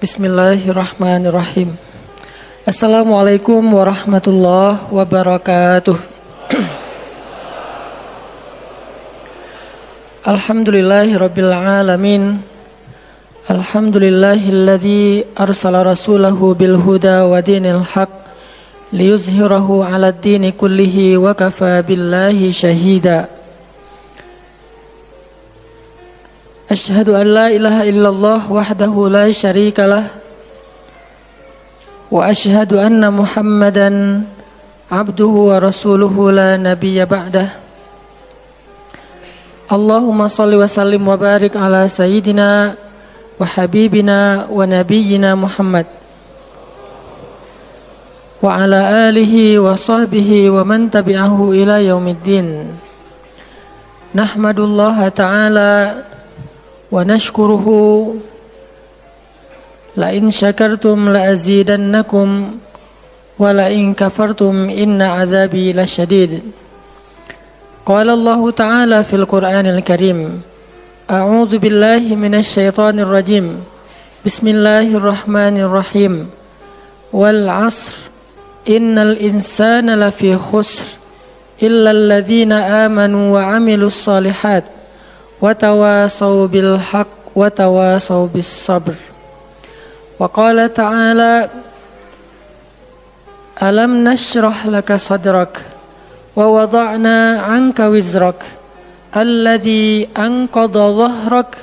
Bismillahirrahmanirrahim. Assalamualaikum warahmatullahi wabarakatuh. Alhamdulillahirabbil alamin. Alhamdulillahilladzi arsala rasulahu bil huda wa dinil haq liyuzhirahu 'alad dini kullihi wa kafa billahi syahida. Asyhadu an la ilaha illallah wahdahu la syarikalah wa asyhadu anna Muhammadan abduhu wa rasuluhu la nabiyya ba'dah. Allahumma salli wa sallim wa barik ala sayyidina wa habibina wa nabiyyina Muhammad wa ala alihi wa sahbihi wa man tabi'ahu ila yaumiddin. Nahmadullaha ta'ala wa nashkuruhu la in syakartum la azidannakum wa la in kafartum inna azabi lasyadid. Qala Allah ta'ala fil Qur'anil Karim, a'udzu billahi minasy syaithanir rajim. Bismillahirrahmanirrahim. Wal 'asr innal insana lafi khusr illa alladzina amanu wa 'amilus shalihat wa tawasaw bil haqq wa tawasaw bis sabr. Wa qala ta'ala, alam nashrah laka sadrak wa wada'na 'anka wizrak alladhi anqadha dhahrak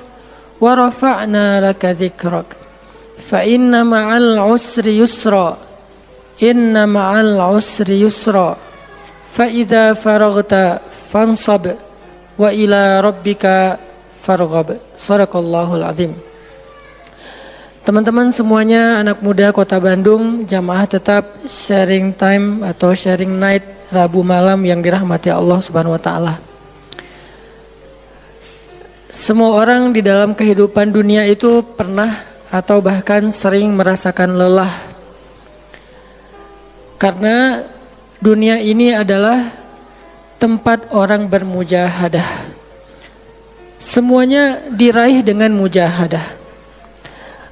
wa rafa'na laka dhikrak fa inna ma'al 'usri yusra inna ma'al 'usri yusra fa idza faraghta fansab wa ila rabbika farghab. Shadaqallahul azim. Teman-teman semuanya, anak muda Kota Bandung, jamaah tetap sharing time atau sharing night Rabu malam yang dirahmati Allah Subhanahu wa taala. Semua orang di dalam kehidupan dunia itu pernah atau bahkan sering merasakan lelah. Karena dunia ini adalah tempat orang bermujahadah. Semuanya diraih dengan mujahadah.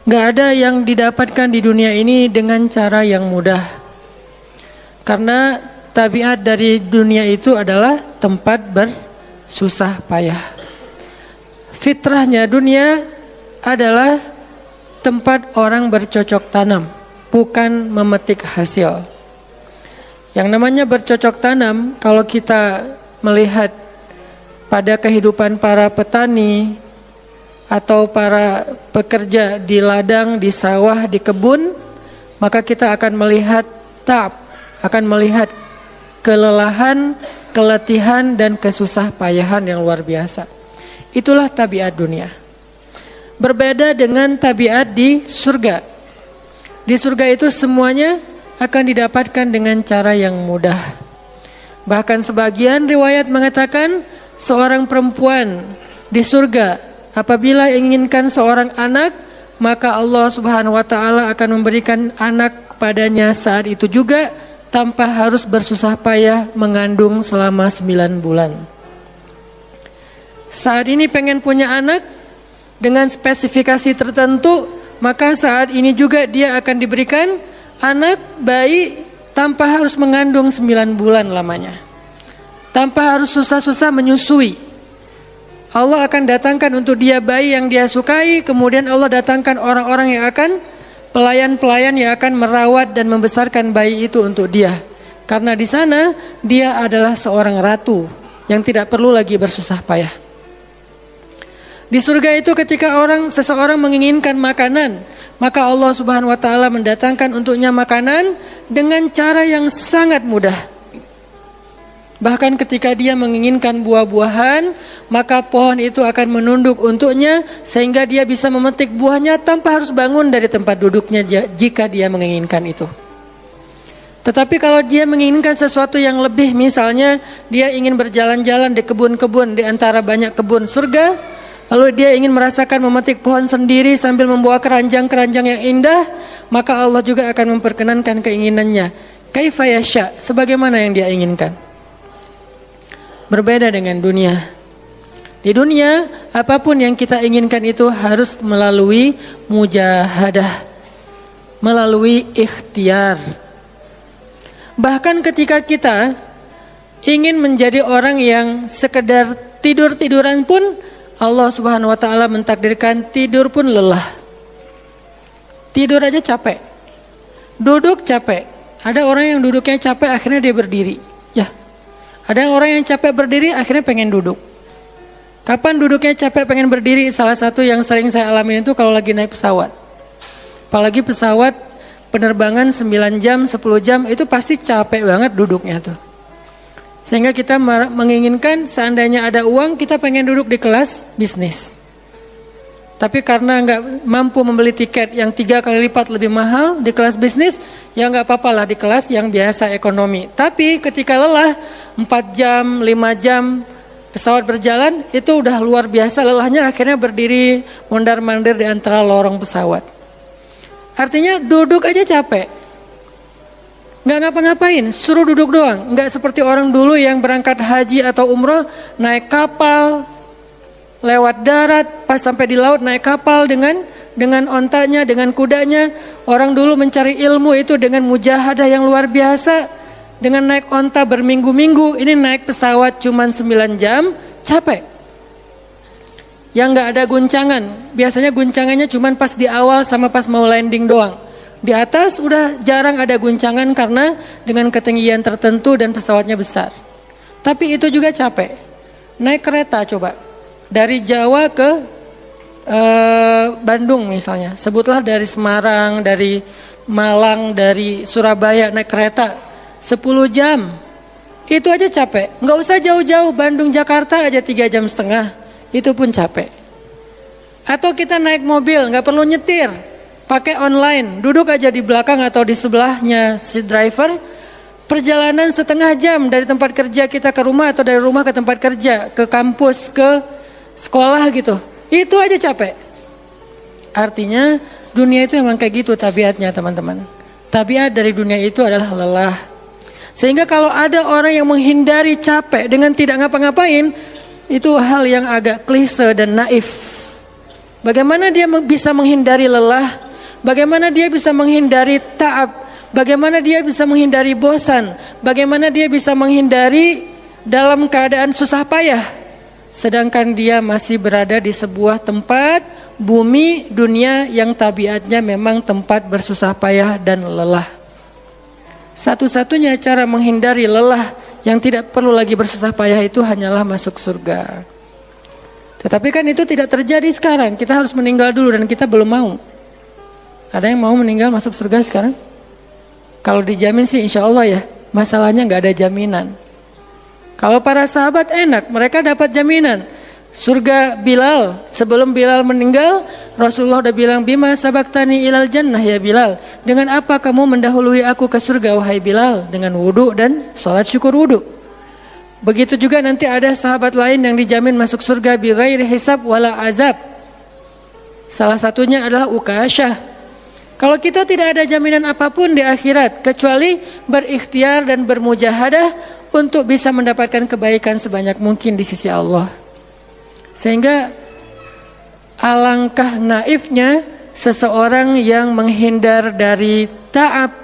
Gak ada yang didapatkan di dunia ini dengan cara yang mudah. Karena tabiat dari dunia itu adalah tempat bersusah payah. Fitrahnya dunia adalah tempat orang bercocok tanam, bukan memetik hasil. Yang namanya bercocok tanam, kalau kita melihat pada kehidupan para petani atau para pekerja di ladang, di sawah, di kebun, maka kita akan melihat akan melihat kelelahan, keletihan dan kesusah payahan yang luar biasa. Itulah tabiat dunia. Berbeda dengan tabiat di surga. Di surga itu semuanya akan didapatkan dengan cara yang mudah. Bahkan sebagian riwayat mengatakan seorang perempuan di surga apabila inginkan seorang anak, maka Allah Subhanahu wa taala akan memberikan anak kepadanya saat itu juga tanpa harus bersusah payah mengandung selama 9 bulan. Saat ini pengen punya anak dengan spesifikasi tertentu, maka saat ini juga dia akan diberikan anak bayi tanpa harus mengandung 9 bulan lamanya, tanpa harus susah-susah menyusui. Allah akan datangkan untuk dia bayi yang dia sukai, kemudian Allah datangkan orang-orang yang akan pelayan-pelayan yang akan merawat dan membesarkan bayi itu untuk dia. Karena di sana dia adalah seorang ratu yang tidak perlu lagi bersusah payah. Di surga itu ketika seseorang menginginkan makanan, maka Allah Subhanahu wa taala mendatangkan untuknya makanan dengan cara yang sangat mudah. Bahkan ketika dia menginginkan buah-buahan, maka pohon itu akan menunduk untuknya sehingga dia bisa memetik buahnya tanpa harus bangun dari tempat duduknya jika dia menginginkan itu. Tetapi kalau dia menginginkan sesuatu yang lebih, misalnya dia ingin berjalan-jalan di kebun-kebun di antara banyak kebun surga, lalu dia ingin merasakan memetik pohon sendiri sambil membawa keranjang-keranjang yang indah, maka Allah juga akan memperkenankan keinginannya. Kaifa yasha, sebagaimana yang dia inginkan. Berbeda dengan dunia. Di dunia, apapun yang kita inginkan itu harus melalui mujahadah. melalui ikhtiar. Bahkan ketika kita ingin menjadi orang yang sekedar tidur-tiduran pun, Allah Subhanahu wa taala mentakdirkan tidur pun lelah. Tidur aja capek. Duduk capek. Ada orang yang duduknya capek akhirnya dia berdiri. Ya. Ada orang yang capek berdiri akhirnya pengen duduk. Kapan duduknya capek pengen berdiri? Salah satu yang sering saya alamin itu kalau lagi naik pesawat. Apalagi pesawat penerbangan 9 jam, 10 jam itu pasti capek banget duduknya tuh. Sehingga kita menginginkan seandainya ada uang kita pengen duduk di kelas bisnis. Tapi karena nggak mampu membeli tiket yang 3 kali lipat lebih mahal di kelas bisnis, ya nggak apa-apa lah di kelas yang biasa ekonomi. Tapi ketika lelah 4 jam, 5 jam pesawat berjalan itu udah luar biasa lelahnya, akhirnya berdiri mondar-mandir di antara lorong pesawat. Artinya duduk aja capek. Nggak ngapa-ngapain, suruh duduk doang. Nggak seperti orang dulu yang berangkat haji atau umroh naik kapal, lewat darat, pas sampai di laut naik kapal dengan ontanya, dengan kudanya. Orang dulu mencari ilmu itu dengan mujahadah yang luar biasa. Dengan naik onta berminggu-minggu, ini naik pesawat cuma 9 jam, capek. Yang nggak ada guncangan, biasanya guncangannya cuma pas di awal sama pas mau landing doang. Di atas udah jarang ada guncangan karena dengan ketinggian tertentu dan pesawatnya besar. Tapi itu juga capek. Naik kereta coba, dari Jawa ke Bandung misalnya. Sebutlah dari Semarang, dari Malang, dari Surabaya naik kereta 10 jam. Itu aja capek. Nggak usah jauh-jauh, Bandung Jakarta aja 3,5 jam. Itu pun capek. Atau kita naik mobil, nggak perlu nyetir, pakai online, duduk aja di belakang atau di sebelahnya si driver. Perjalanan setengah jam dari tempat kerja kita ke rumah atau dari rumah ke tempat kerja, ke kampus, ke sekolah gitu. Itu aja capek. Artinya dunia itu memang kayak gitu tabiatnya teman-teman. Tabiat dari dunia itu adalah lelah. Sehingga kalau ada orang yang menghindari capek dengan tidak ngapa-ngapain, itu hal yang agak klise dan naif. Bagaimana dia bisa menghindari lelah? Bagaimana dia bisa menghindari ta'ab? Bagaimana dia bisa menghindari bosan? Bagaimana dia bisa menghindari dalam keadaan susah payah? Sedangkan dia masih berada di sebuah tempat, bumi, dunia yang tabiatnya memang tempat bersusah payah dan lelah. Satu-satunya cara menghindari lelah yang tidak perlu lagi bersusah payah itu hanyalah masuk surga. Tetapi kan itu tidak terjadi sekarang. Kita harus meninggal dulu dan kita belum mau. Ada yang mau meninggal masuk surga sekarang? Kalau dijamin sih insya Allah ya. Masalahnya gak ada jaminan. Kalau para sahabat enak, mereka dapat jaminan. Surga Bilal, sebelum Bilal meninggal, Rasulullah udah bilang, bima sabaktani ilal jannah ya Bilal. Dengan apa kamu mendahului aku ke surga wahai Bilal? Dengan wudu dan sholat syukur wudu. Begitu juga nanti ada sahabat lain yang dijamin masuk surga bighairi hisab wala azab. Salah satunya adalah Ukasyah. Kalau kita tidak ada jaminan apapun di akhirat kecuali berikhtiar dan bermujahadah untuk bisa mendapatkan kebaikan sebanyak mungkin di sisi Allah. Sehingga alangkah naifnya seseorang yang menghindar dari ta'ab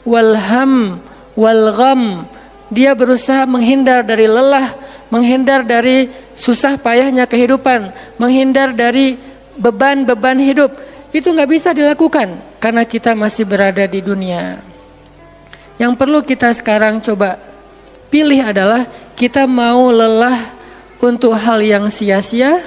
wal ham wal gham. Dia berusaha menghindar dari lelah, menghindar dari susah payahnya kehidupan, menghindar dari beban-beban hidup. Itu nggak bisa dilakukan karena kita masih berada di dunia. Yang perlu kita sekarang coba pilih adalah kita mau lelah untuk hal yang sia-sia?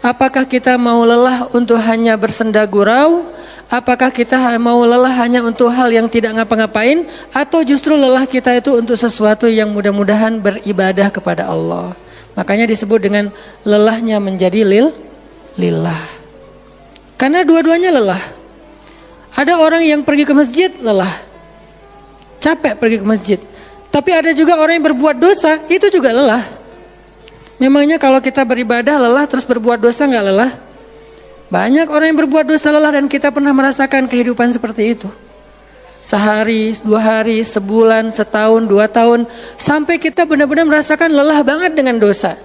Apakah kita mau lelah untuk hanya bersenda gurau? Apakah kita mau lelah hanya untuk hal yang tidak ngapa-ngapain? Atau justru lelah kita itu untuk sesuatu yang mudah-mudahan beribadah kepada Allah? Makanya disebut dengan lelahnya menjadi lillah. Karena dua-duanya lelah. Ada orang yang pergi ke masjid lelah, capek pergi ke masjid. Tapi ada juga orang yang berbuat dosa, itu juga lelah. Memangnya kalau kita beribadah lelah terus berbuat dosa nggak lelah? Banyak orang yang berbuat dosa lelah dan kita pernah merasakan kehidupan seperti itu. Sehari, 2 hari, sebulan, setahun, 2 tahun, sampai kita benar-benar merasakan lelah banget dengan dosa.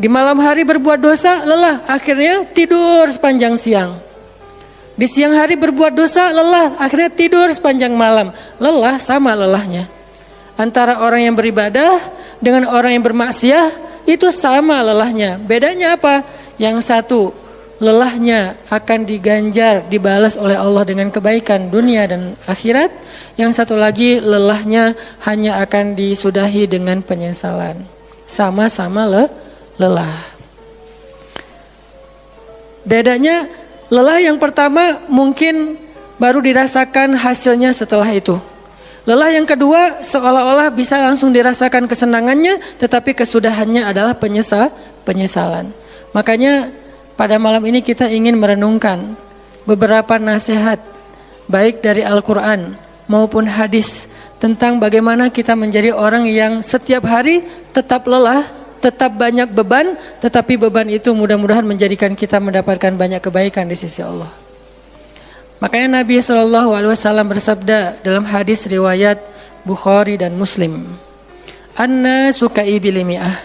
Di malam hari berbuat dosa lelah, akhirnya tidur sepanjang siang. Di siang hari berbuat dosa, lelah, akhirnya tidur sepanjang malam. Lelah sama lelahnya. Antara orang yang beribadah dengan orang yang bermaksiat itu sama lelahnya. Bedanya apa? Yang satu, lelahnya akan diganjar, dibalas oleh Allah dengan kebaikan dunia dan akhirat. Yang satu lagi, lelahnya hanya akan disudahi dengan penyesalan. Sama-sama lelah. Bedanya, lelah yang pertama mungkin baru dirasakan hasilnya setelah itu. Lelah yang kedua seolah-olah bisa langsung dirasakan kesenangannya, tetapi kesudahannya adalah penyesalan. Makanya pada malam ini kita ingin merenungkan beberapa nasihat baik dari Al-Quran maupun hadis tentang bagaimana kita menjadi orang yang setiap hari tetap lelah, tetap banyak beban, tetapi beban itu mudah-mudahan menjadikan kita mendapatkan banyak kebaikan di sisi Allah. Makanya Nabi SAW bersabda dalam hadis riwayat Bukhari dan Muslim, "An-nasu ka'ibili mi'ah,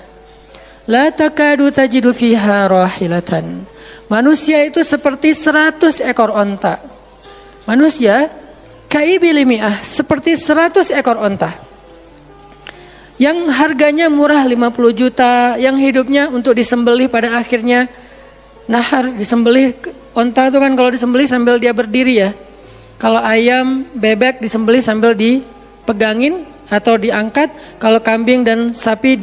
la takadu tajidu fiha rahilatan." Manusia itu seperti 100 ekor onta. Manusia ka'ibili mi'ah, seperti 100 ekor onta. Yang harganya murah 50 juta, yang hidupnya untuk disembelih pada akhirnya nahar, disembelih. Onta itu kan kalau disembelih sambil dia berdiri ya. Kalau ayam, bebek disembelih sambil dipegangin atau diangkat. Kalau kambing dan sapi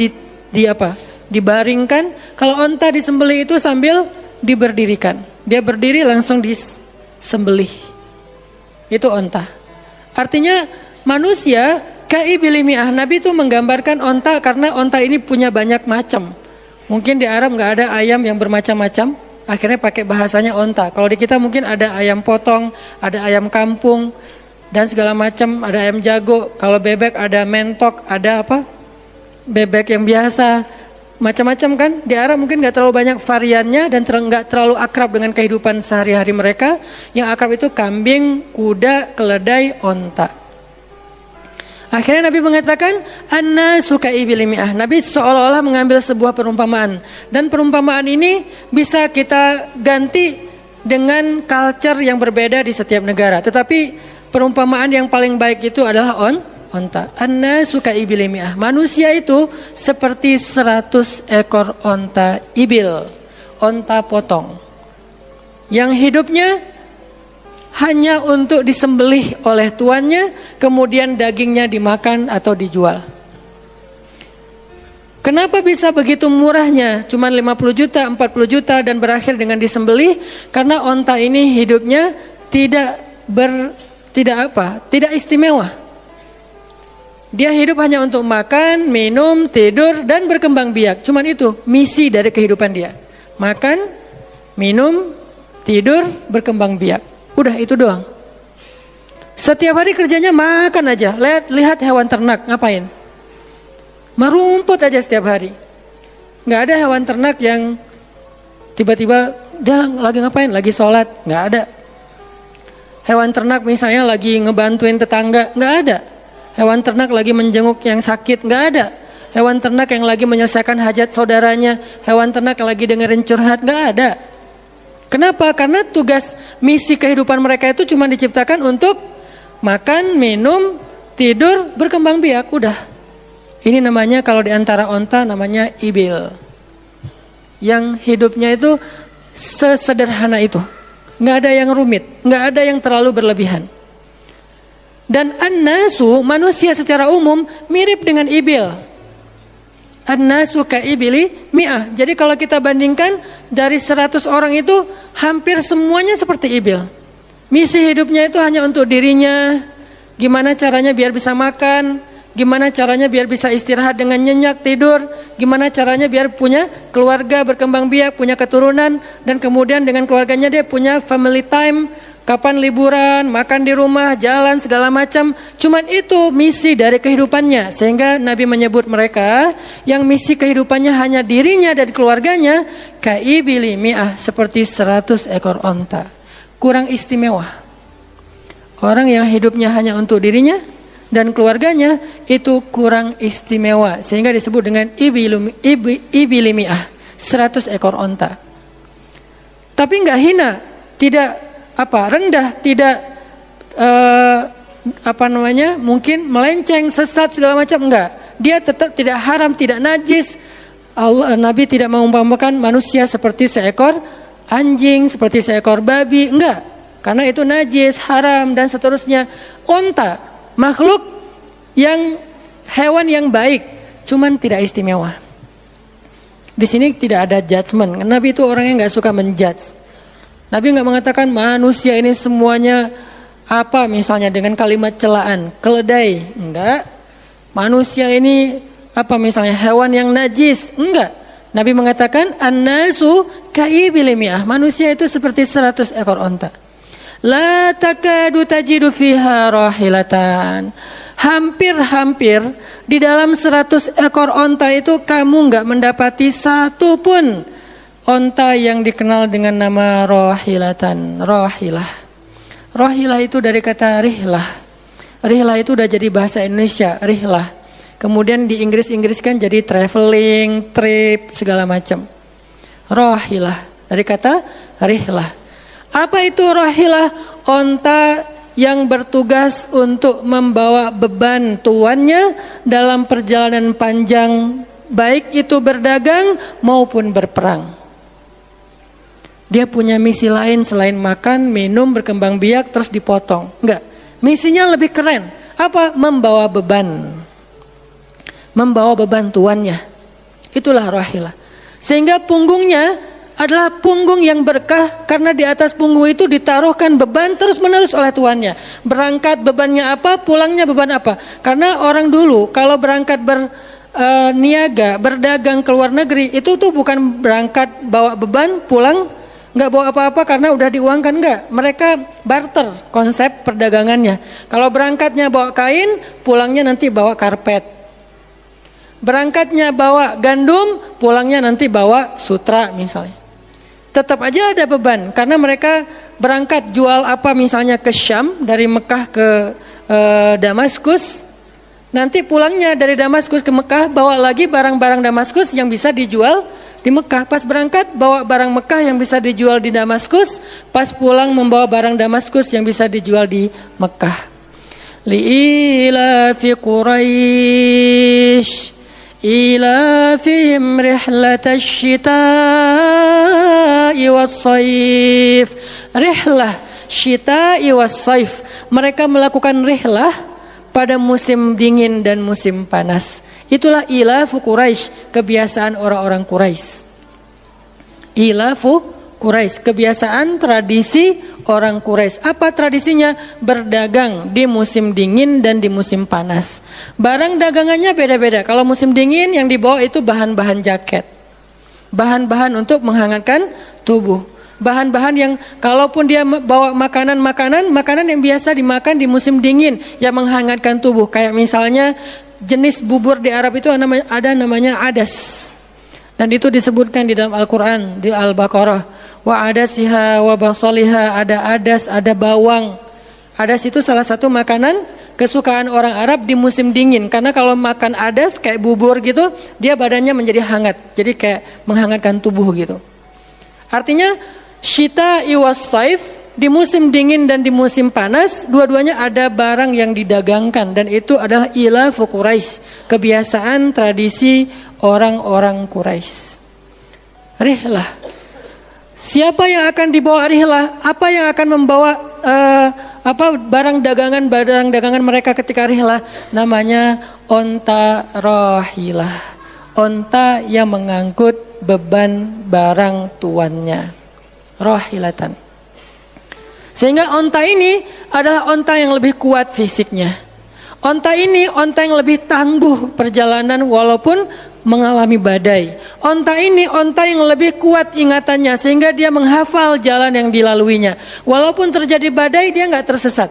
dibaringkan. Kalau onta disembelih itu sambil diberdirikan. Dia berdiri langsung disembelih. Itu onta. Artinya manusia ka'ibili mi'ah. Nabi itu menggambarkan onta karena onta ini punya banyak macam. Mungkin di Arab nggak ada ayam yang bermacam-macam, akhirnya pakai bahasanya onta. Kalau di kita mungkin ada ayam potong, ada ayam kampung, dan segala macam, ada ayam jago. Kalau bebek ada mentok, ada apa? Bebek yang biasa, macam-macam kan. Di Arab mungkin nggak terlalu banyak variannya dan nggak terlalu akrab dengan kehidupan sehari-hari mereka. Yang akrab itu kambing, kuda, keledai, onta. Akhirnya Nabi mengatakan, "An-nasu ka'ibili mi'ah." Nabi seolah-olah mengambil sebuah perumpamaan. Dan perumpamaan ini bisa kita ganti dengan culture yang berbeda di setiap negara. Tetapi perumpamaan yang paling baik itu adalah onta. An-nasu ka'ibili mi'ah. Manusia itu seperti 100 ekor onta ibil. Onta potong. Yang hidupnya hanya untuk disembelih oleh tuannya, kemudian dagingnya dimakan atau dijual. Kenapa bisa begitu murahnya? Cuma 50 juta, 40 juta dan berakhir dengan disembelih? Karena onta ini hidupnya tidak istimewa. Dia hidup hanya untuk makan, minum, tidur dan berkembang biak. Cuman itu misi dari kehidupan dia. Makan, minum, tidur, berkembang biak. Udah itu doang. Setiap hari kerjanya makan aja. Lihat hewan ternak ngapain? Merumput aja setiap hari. Nggak ada hewan ternak yang tiba-tiba dia lagi ngapain? Lagi sholat? Nggak ada. Hewan ternak misalnya lagi ngebantuin tetangga? Nggak ada. Hewan ternak lagi menjenguk yang sakit? Nggak ada. Hewan ternak yang lagi menyelesaikan hajat saudaranya? Hewan ternak yang lagi dengerin curhat? Nggak ada. Kenapa? Karena tugas misi kehidupan mereka itu cuma diciptakan untuk makan, minum, tidur, berkembang biak. Udah. Ini namanya kalau diantara onta namanya ibil. Yang hidupnya itu sesederhana itu. Nggak ada yang rumit, nggak ada yang terlalu berlebihan. Dan an-nasu, manusia secara umum mirip dengan ibil. An-nasu ka'ibili mi'ah. Jadi kalau kita bandingkan dari 100 orang itu hampir semuanya seperti ibil. Misi hidupnya itu hanya untuk dirinya. Gimana caranya biar bisa makan, gimana caranya biar bisa istirahat dengan nyenyak, tidur, gimana caranya biar punya keluarga, berkembang biak, punya keturunan, dan kemudian dengan keluarganya dia punya family time. Kapan liburan, makan di rumah, jalan segala macam. Cuman itu misi dari kehidupannya. Sehingga Nabi menyebut mereka yang misi kehidupannya hanya dirinya dan keluarganya, ka'ibili mi'ah, seperti 100 ekor onta. Kurang istimewa. Orang yang hidupnya hanya untuk dirinya dan keluarganya itu kurang istimewa. Sehingga disebut dengan ibili mi'ah, 100 ekor onta. Tapi enggak hina, tidak rendah, tidak mungkin melenceng, sesat segala macam, enggak. Dia tetap tidak haram, tidak najis. Nabi tidak mengumpamakan manusia seperti seekor anjing, seperti seekor babi, enggak. Karena itu najis, haram dan seterusnya. Onta, makhluk yang hewan yang baik, cuman tidak istimewa. Di sini tidak ada judgement. Nabi itu orang yang nggak suka menjudge. Nabi nggak mengatakan manusia ini semuanya misalnya dengan kalimat celaan, keledai, enggak. Manusia ini misalnya hewan yang najis, enggak. Nabi mengatakan an-nasu ka'ibili mi'ah, manusia itu seperti 100 ekor onta. La takadu tajidu fiha rahilatan. Hampir di dalam 100 ekor onta itu kamu enggak mendapati satu pun onta yang dikenal dengan nama rahilatan. Rahilah itu dari kata rihlah. Rihlah itu udah jadi bahasa Indonesia, rihlah. Kemudian di Inggris-Inggriskan jadi traveling, trip, segala macam. Rahilah dari kata rihlah. Apa itu rahilah? Onta yang bertugas untuk membawa beban tuannya dalam perjalanan panjang, baik itu berdagang maupun berperang. Dia punya misi lain selain makan, minum, berkembang biak, terus dipotong. Enggak, misinya lebih keren. Apa? Membawa beban. Membawa beban tuannya. Itulah rahilah. Sehingga punggungnya adalah punggung yang berkah, karena di atas punggung itu ditaruhkan beban terus menerus oleh tuannya. Berangkat bebannya apa, pulangnya beban apa. Karena orang dulu kalau berangkat berniaga, berdagang ke luar negeri, itu tuh bukan berangkat bawa beban, pulang nggak bawa apa-apa karena udah diuangkan, nggak. Mereka barter konsep perdagangannya. Kalau berangkatnya bawa kain, pulangnya nanti bawa karpet. Berangkatnya bawa gandum, pulangnya nanti bawa sutra misalnya. Tetap aja ada beban, karena mereka berangkat jual misalnya ke Syam, dari Mekah ke Damaskus. Nanti pulangnya dari Damaskus ke Mekah, bawa lagi barang-barang Damaskus yang bisa dijual di Mekah. Pas berangkat bawa barang Mekah yang bisa dijual di Damaskus, pas pulang membawa barang Damaskus yang bisa dijual di Mekah. Li'ilafi Quraisy إلافهم رحلة الشتاء والصيف. Rihlah syita'i wassaif. Mereka melakukan rihlah pada musim dingin dan musim panas. Itulah ilafu Quraisy, kebiasaan orang-orang Quraisy. Ilafu Quraisy, kebiasaan tradisi orang Quraisy. Apa tradisinya? Berdagang di musim dingin dan di musim panas. Barang dagangannya beda-beda. Kalau musim dingin yang dibawa itu bahan-bahan jaket, bahan-bahan untuk menghangatkan tubuh, bahan-bahan yang kalaupun dia bawa makanan yang biasa dimakan di musim dingin yang menghangatkan tubuh. Kayak misalnya jenis bubur di Arab itu ada namanya adas. Dan itu disebutkan di dalam Al-Quran, di Al-Baqarah. Wa adasiha wa basaliha, ada adas, ada bawang. Adas itu salah satu makanan kesukaan orang Arab di musim dingin. Karena kalau makan adas kayak bubur gitu, dia badannya menjadi hangat. Jadi kayak menghangatkan tubuh gitu. Artinya syita'i was-saif, di musim dingin dan di musim panas, dua-duanya ada barang yang didagangkan. Dan itu adalah ilafu Quraisy, kebiasaan tradisi orang-orang Quraisy. Rihlah. Siapa yang akan dibawa rihlah? Apa yang akan membawa barang dagangan mereka ketika rihlah? Namanya onta rahilah. Onta yang mengangkut beban barang tuannya. Rahilatan. Sehingga onta ini adalah onta yang lebih kuat fisiknya. Onta ini onta yang lebih tangguh perjalanan walaupun mengalami badai. Onta ini onta yang lebih kuat ingatannya sehingga dia menghafal jalan yang dilaluinya. Walaupun terjadi badai dia nggak tersesat.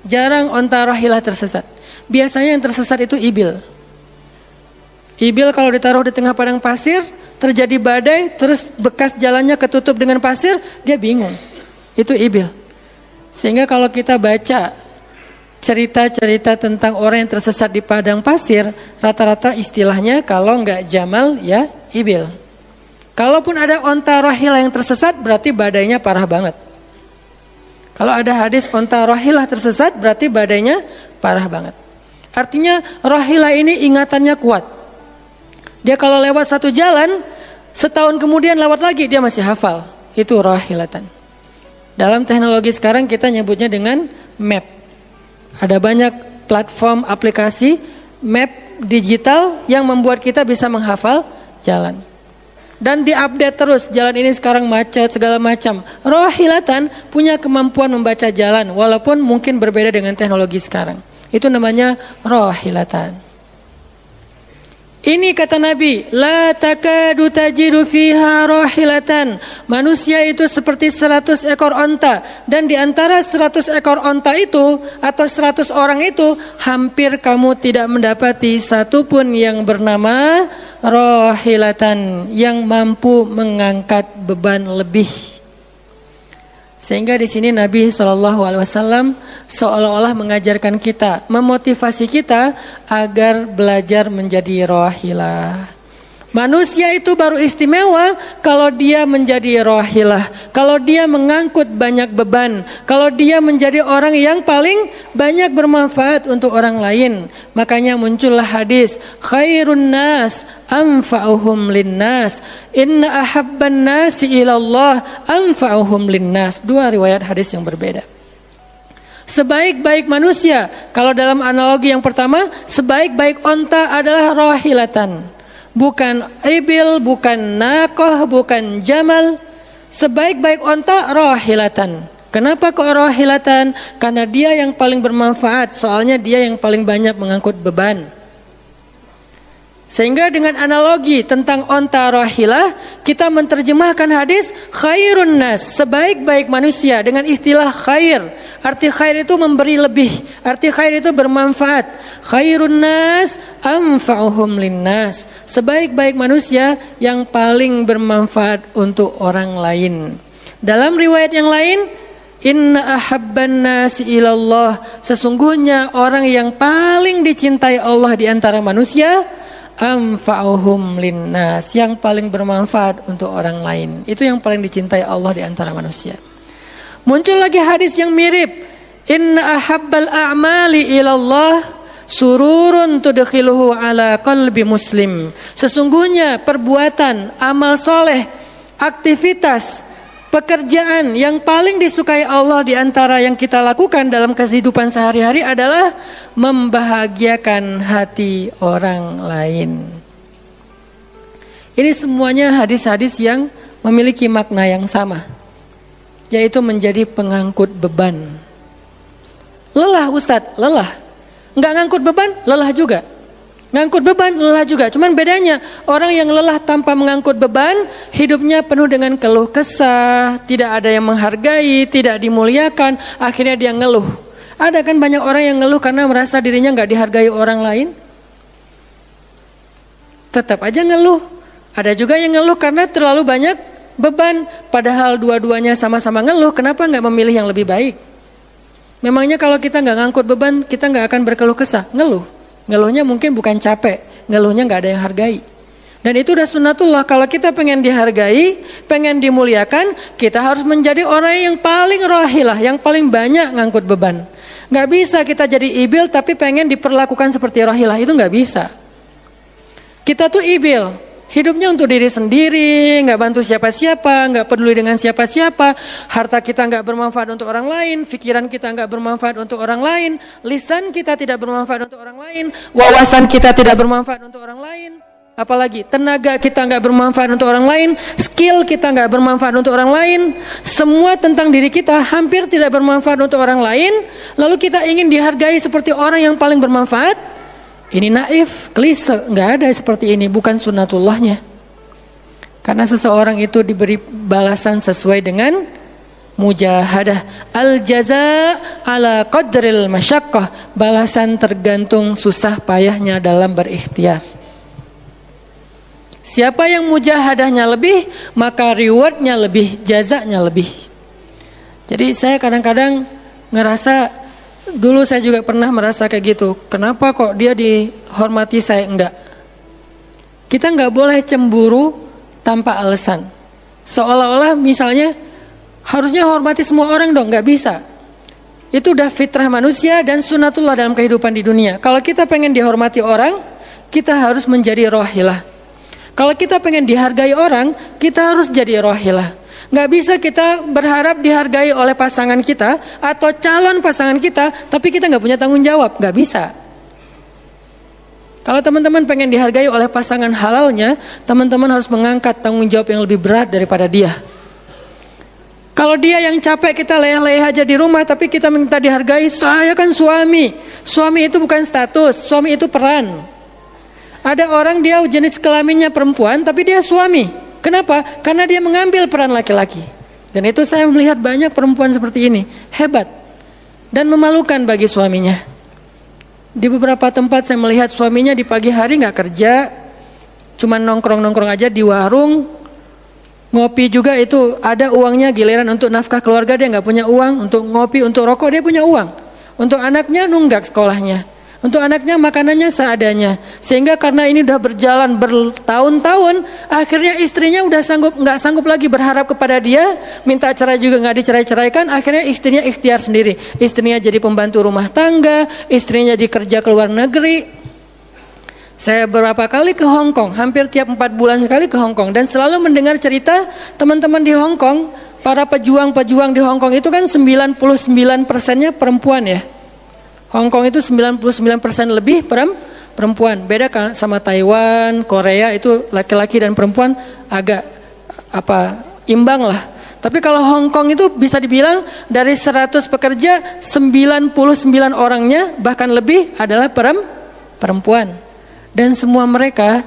Jarang onta rahilah tersesat. Biasanya yang tersesat itu ibil. Ibil kalau ditaruh di tengah padang pasir, terjadi badai, terus bekas jalannya ketutup dengan pasir, dia bingung. Itu ibil. Sehingga kalau kita baca cerita-cerita tentang orang yang tersesat di padang pasir, rata-rata istilahnya kalau enggak jamal ya ibil. Kalaupun ada onta rahilah yang tersesat, berarti badainya parah banget. Kalau ada hadis onta rohilah tersesat, berarti badainya parah banget. Artinya rohilah ini ingatannya kuat. Dia kalau lewat satu jalan, setahun kemudian lewat lagi dia masih hafal. Itu rohilatan. Dalam teknologi sekarang kita nyebutnya dengan map. Ada banyak platform aplikasi map digital yang membuat kita bisa menghafal jalan. Dan diupdate terus, jalan ini sekarang macet segala macam. Rohilatan punya kemampuan membaca jalan walaupun mungkin berbeda dengan teknologi sekarang. Itu namanya rohilatan. Ini kata Nabi, la takadu tajidu fiha rohilatan. Manusia itu seperti 100 ekor onta. Dan di antara 100 ekor onta itu atau 100 orang itu, hampir kamu tidak mendapati satupun yang bernama rohilatan, yang mampu mengangkat beban lebih. Sehingga di sini Nabi SAW seolah-olah mengajarkan kita, memotivasi kita agar belajar menjadi rohilah. Manusia itu baru istimewa kalau dia menjadi rohilah, kalau dia mengangkut banyak beban, kalau dia menjadi orang yang paling banyak bermanfaat untuk orang lain. Makanya muncullah hadis, khairun nas anfa'uhum linnas, inna ahabban nasi ilallah anfa'uhum linnas. Dua riwayat hadis yang berbeda. Sebaik-baik manusia, kalau dalam analogi yang pertama, sebaik-baik onta adalah rohilatan. Bukan ibil, bukan nakoh, bukan jamal. Sebaik-baik onta rohilatan. Kenapa kok rohilatan? Karena dia yang paling bermanfaat. Soalnya dia yang paling banyak mengangkut beban. Sehingga dengan analogi tentang onta rohilah, kita menerjemahkan hadis khairun nas, sebaik-baik manusia, dengan istilah khair. Arti khair itu memberi lebih, arti khair itu bermanfaat. Khairun nas anfa'uhum linnas, sebaik-baik manusia yang paling bermanfaat untuk orang lain. Dalam riwayat yang lain, inna ahabban nasi ilallah, sesungguhnya orang yang paling dicintai Allah di antara manusia, anfa'uhum linnas, yang paling bermanfaat untuk orang lain. Itu yang paling dicintai Allah di antara manusia. Muncul lagi hadis yang mirip, inna ahabbal a'mali ilallah sururun tudkhiluhu ala qalbi muslim. Sesungguhnya perbuatan, amal soleh, aktivitas, pekerjaan yang paling disukai Allah di antara yang kita lakukan dalam kehidupan sehari-hari adalah membahagiakan hati orang lain. Ini semuanya hadis-hadis yang memiliki makna yang sama, yaitu menjadi pengangkut beban. Lelah Ustadz, lelah. Enggak ngangkut beban, lelah juga. Ngangkut beban, lelah juga. Cuman bedanya, orang yang lelah tanpa mengangkut beban, hidupnya penuh dengan keluh kesah, tidak ada yang menghargai, tidak dimuliakan, akhirnya dia ngeluh. Ada kan banyak orang yang ngeluh karena merasa dirinya gak dihargai orang lain? Tetap aja ngeluh. Ada juga yang ngeluh karena terlalu banyak beban, padahal dua-duanya sama-sama ngeluh, kenapa gak memilih yang lebih baik? Memangnya kalau kita gak ngangkut beban, kita gak akan berkeluh kesah? Ngeluh. Ngeluhnya mungkin bukan capek, ngeluhnya gak ada yang hargai. Dan itu udah sunnatullah, kalau kita pengen dihargai, pengen dimuliakan, kita harus menjadi orang yang paling rohilah, yang paling banyak ngangkut beban. Gak bisa kita jadi ibil tapi pengen diperlakukan seperti rohilah, itu gak bisa. Kita tuh ibil, hidupnya untuk diri sendiri, gak bantu siapa-siapa, gak peduli dengan siapa-siapa, harta kita gak bermanfaat untuk orang lain, pikiran kita gak bermanfaat untuk orang lain, lisan kita tidak bermanfaat untuk orang lain, wawasan kita tidak bermanfaat untuk orang lain, apalagi tenaga kita gak bermanfaat untuk orang lain, skill kita gak bermanfaat untuk orang lain, semua tentang diri kita hampir tidak bermanfaat untuk orang lain, lalu kita ingin dihargai seperti orang yang paling bermanfaat. Ini naif, klise, nggak ada seperti ini, bukan sunnatullahnya. Karena seseorang itu diberi balasan sesuai dengan mujahadah. Al-jaza ala qadril masyaqqah, balasan tergantung susah payahnya dalam berikhtiar. Siapa yang mujahadahnya lebih, maka rewardnya lebih, jazanya lebih. Jadi saya kadang-kadang ngerasa, dulu saya juga pernah merasa kayak gitu. Kenapa kok dia dihormati saya enggak? Kita enggak boleh cemburu tanpa alasan. Seolah-olah misalnya harusnya hormati semua orang dong, enggak bisa. Itu udah fitrah manusia dan sunatullah dalam kehidupan di dunia. Kalau kita pengen dihormati orang, kita harus menjadi rohilah. Kalau kita pengen dihargai orang, kita harus jadi rohilah. Nggak bisa kita berharap dihargai oleh pasangan kita atau calon pasangan kita, tapi kita nggak punya tanggung jawab. Nggak bisa. Kalau teman-teman pengen dihargai oleh pasangan halalnya, teman-teman harus mengangkat tanggung jawab yang lebih berat daripada dia. Kalau dia yang capek, kita leyeh-leyeh aja di rumah, tapi kita minta dihargai, saya kan suami. Suami itu bukan status, suami itu peran. Ada orang dia jenis kelaminnya perempuan, tapi dia suami. Kenapa? Karena dia mengambil peran laki-laki. Dan itu saya melihat banyak perempuan seperti ini, hebat. Dan memalukan bagi suaminya. Di beberapa tempat saya melihat suaminya di pagi hari gak kerja, cuma nongkrong-nongkrong aja di warung. Ngopi juga itu ada uangnya, giliran untuk nafkah keluarga dia nggak punya uang, untuk ngopi, untuk rokok dia punya uang, untuk anaknya nunggak sekolahnya, untuk anaknya makanannya seadanya. Sehingga karena ini udah berjalan bertahun-tahun, akhirnya istrinya udah nggak sanggup lagi berharap kepada dia, minta cerai juga nggak dicerai-ceraikan, akhirnya istrinya ikhtiar sendiri. Istrinya jadi pembantu rumah tangga, istrinya jadi kerja ke luar negeri. Saya beberapa kali ke Hong Kong, hampir tiap 4 bulan sekali ke Hong Kong, dan selalu mendengar cerita teman-teman di Hong Kong, para pejuang-pejuang di Hong Kong itu kan 99%-nya perempuan ya. Hong Kong itu 99% lebih perempuan. Beda kan sama Taiwan, Korea itu laki-laki dan perempuan agak imbang lah. Tapi kalau Hong Kong itu bisa dibilang dari 100 pekerja 99 orangnya bahkan lebih adalah perempuan. Dan semua mereka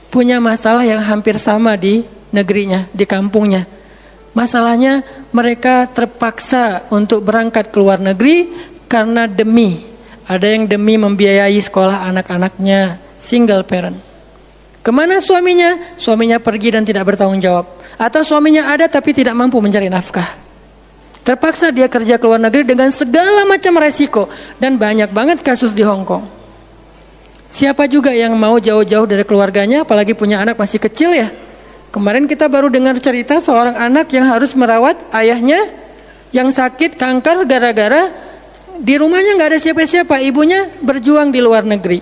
punya masalah yang hampir sama di negerinya, di kampungnya. Masalahnya mereka terpaksa untuk berangkat ke luar negeri karena demi. Ada yang demi membiayai sekolah anak-anaknya, single parent. Kemana suaminya? Suaminya pergi dan tidak bertanggung jawab. Atau suaminya ada tapi tidak mampu mencari nafkah. Terpaksa dia kerja ke luar negeri dengan segala macam resiko. Dan banyak banget kasus di Hong Kong. Siapa juga yang mau jauh-jauh dari keluarganya, apalagi punya anak masih kecil ya. Kemarin kita baru dengar cerita seorang anak yang harus merawat ayahnya yang sakit kanker gara-gara di rumahnya nggak ada siapa-siapa, ibunya berjuang di luar negeri.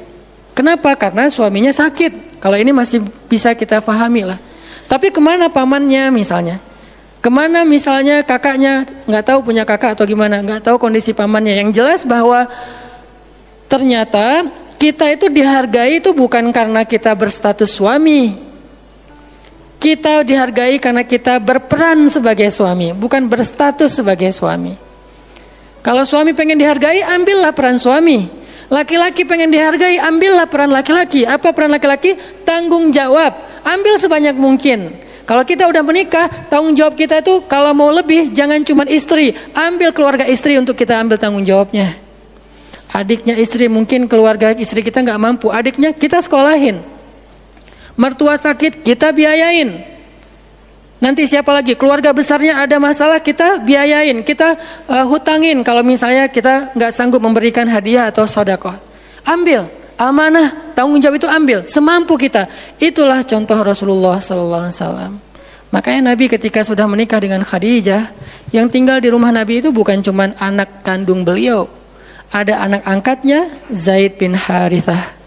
Kenapa? Karena suaminya sakit. Kalau ini masih bisa kita pahami lah. Tapi kemana pamannya misalnya? Kemana misalnya kakaknya? Nggak tahu punya kakak atau gimana? Nggak tahu kondisi pamannya. Yang jelas bahwa ternyata kita itu dihargai itu bukan karena kita berstatus suami. Kita dihargai karena kita berperan sebagai suami, bukan berstatus sebagai suami. Kalau suami pengen dihargai, ambillah peran suami. Laki-laki pengen dihargai, ambillah peran laki-laki. Apa peran laki-laki? Tanggung jawab. Ambil sebanyak mungkin. Kalau kita udah menikah, tanggung jawab kita itu kalau mau lebih, jangan cuma istri. Ambil keluarga istri untuk kita ambil tanggung jawabnya. Adiknya istri, mungkin keluarga istri kita nggak mampu, adiknya kita sekolahin. Mertua sakit, kita biayain. Nanti siapa lagi? Keluarga besarnya ada masalah, kita biayain, kita hutangin. Kalau misalnya kita nggak sanggup memberikan hadiah atau sedekah, ambil amanah, tanggung jawab itu ambil semampu kita. Itulah contoh Rasulullah SAW. Makanya Nabi ketika sudah menikah dengan Khadijah, yang tinggal di rumah Nabi itu bukan cuma anak kandung beliau. Ada anak angkatnya Zaid bin Harithah.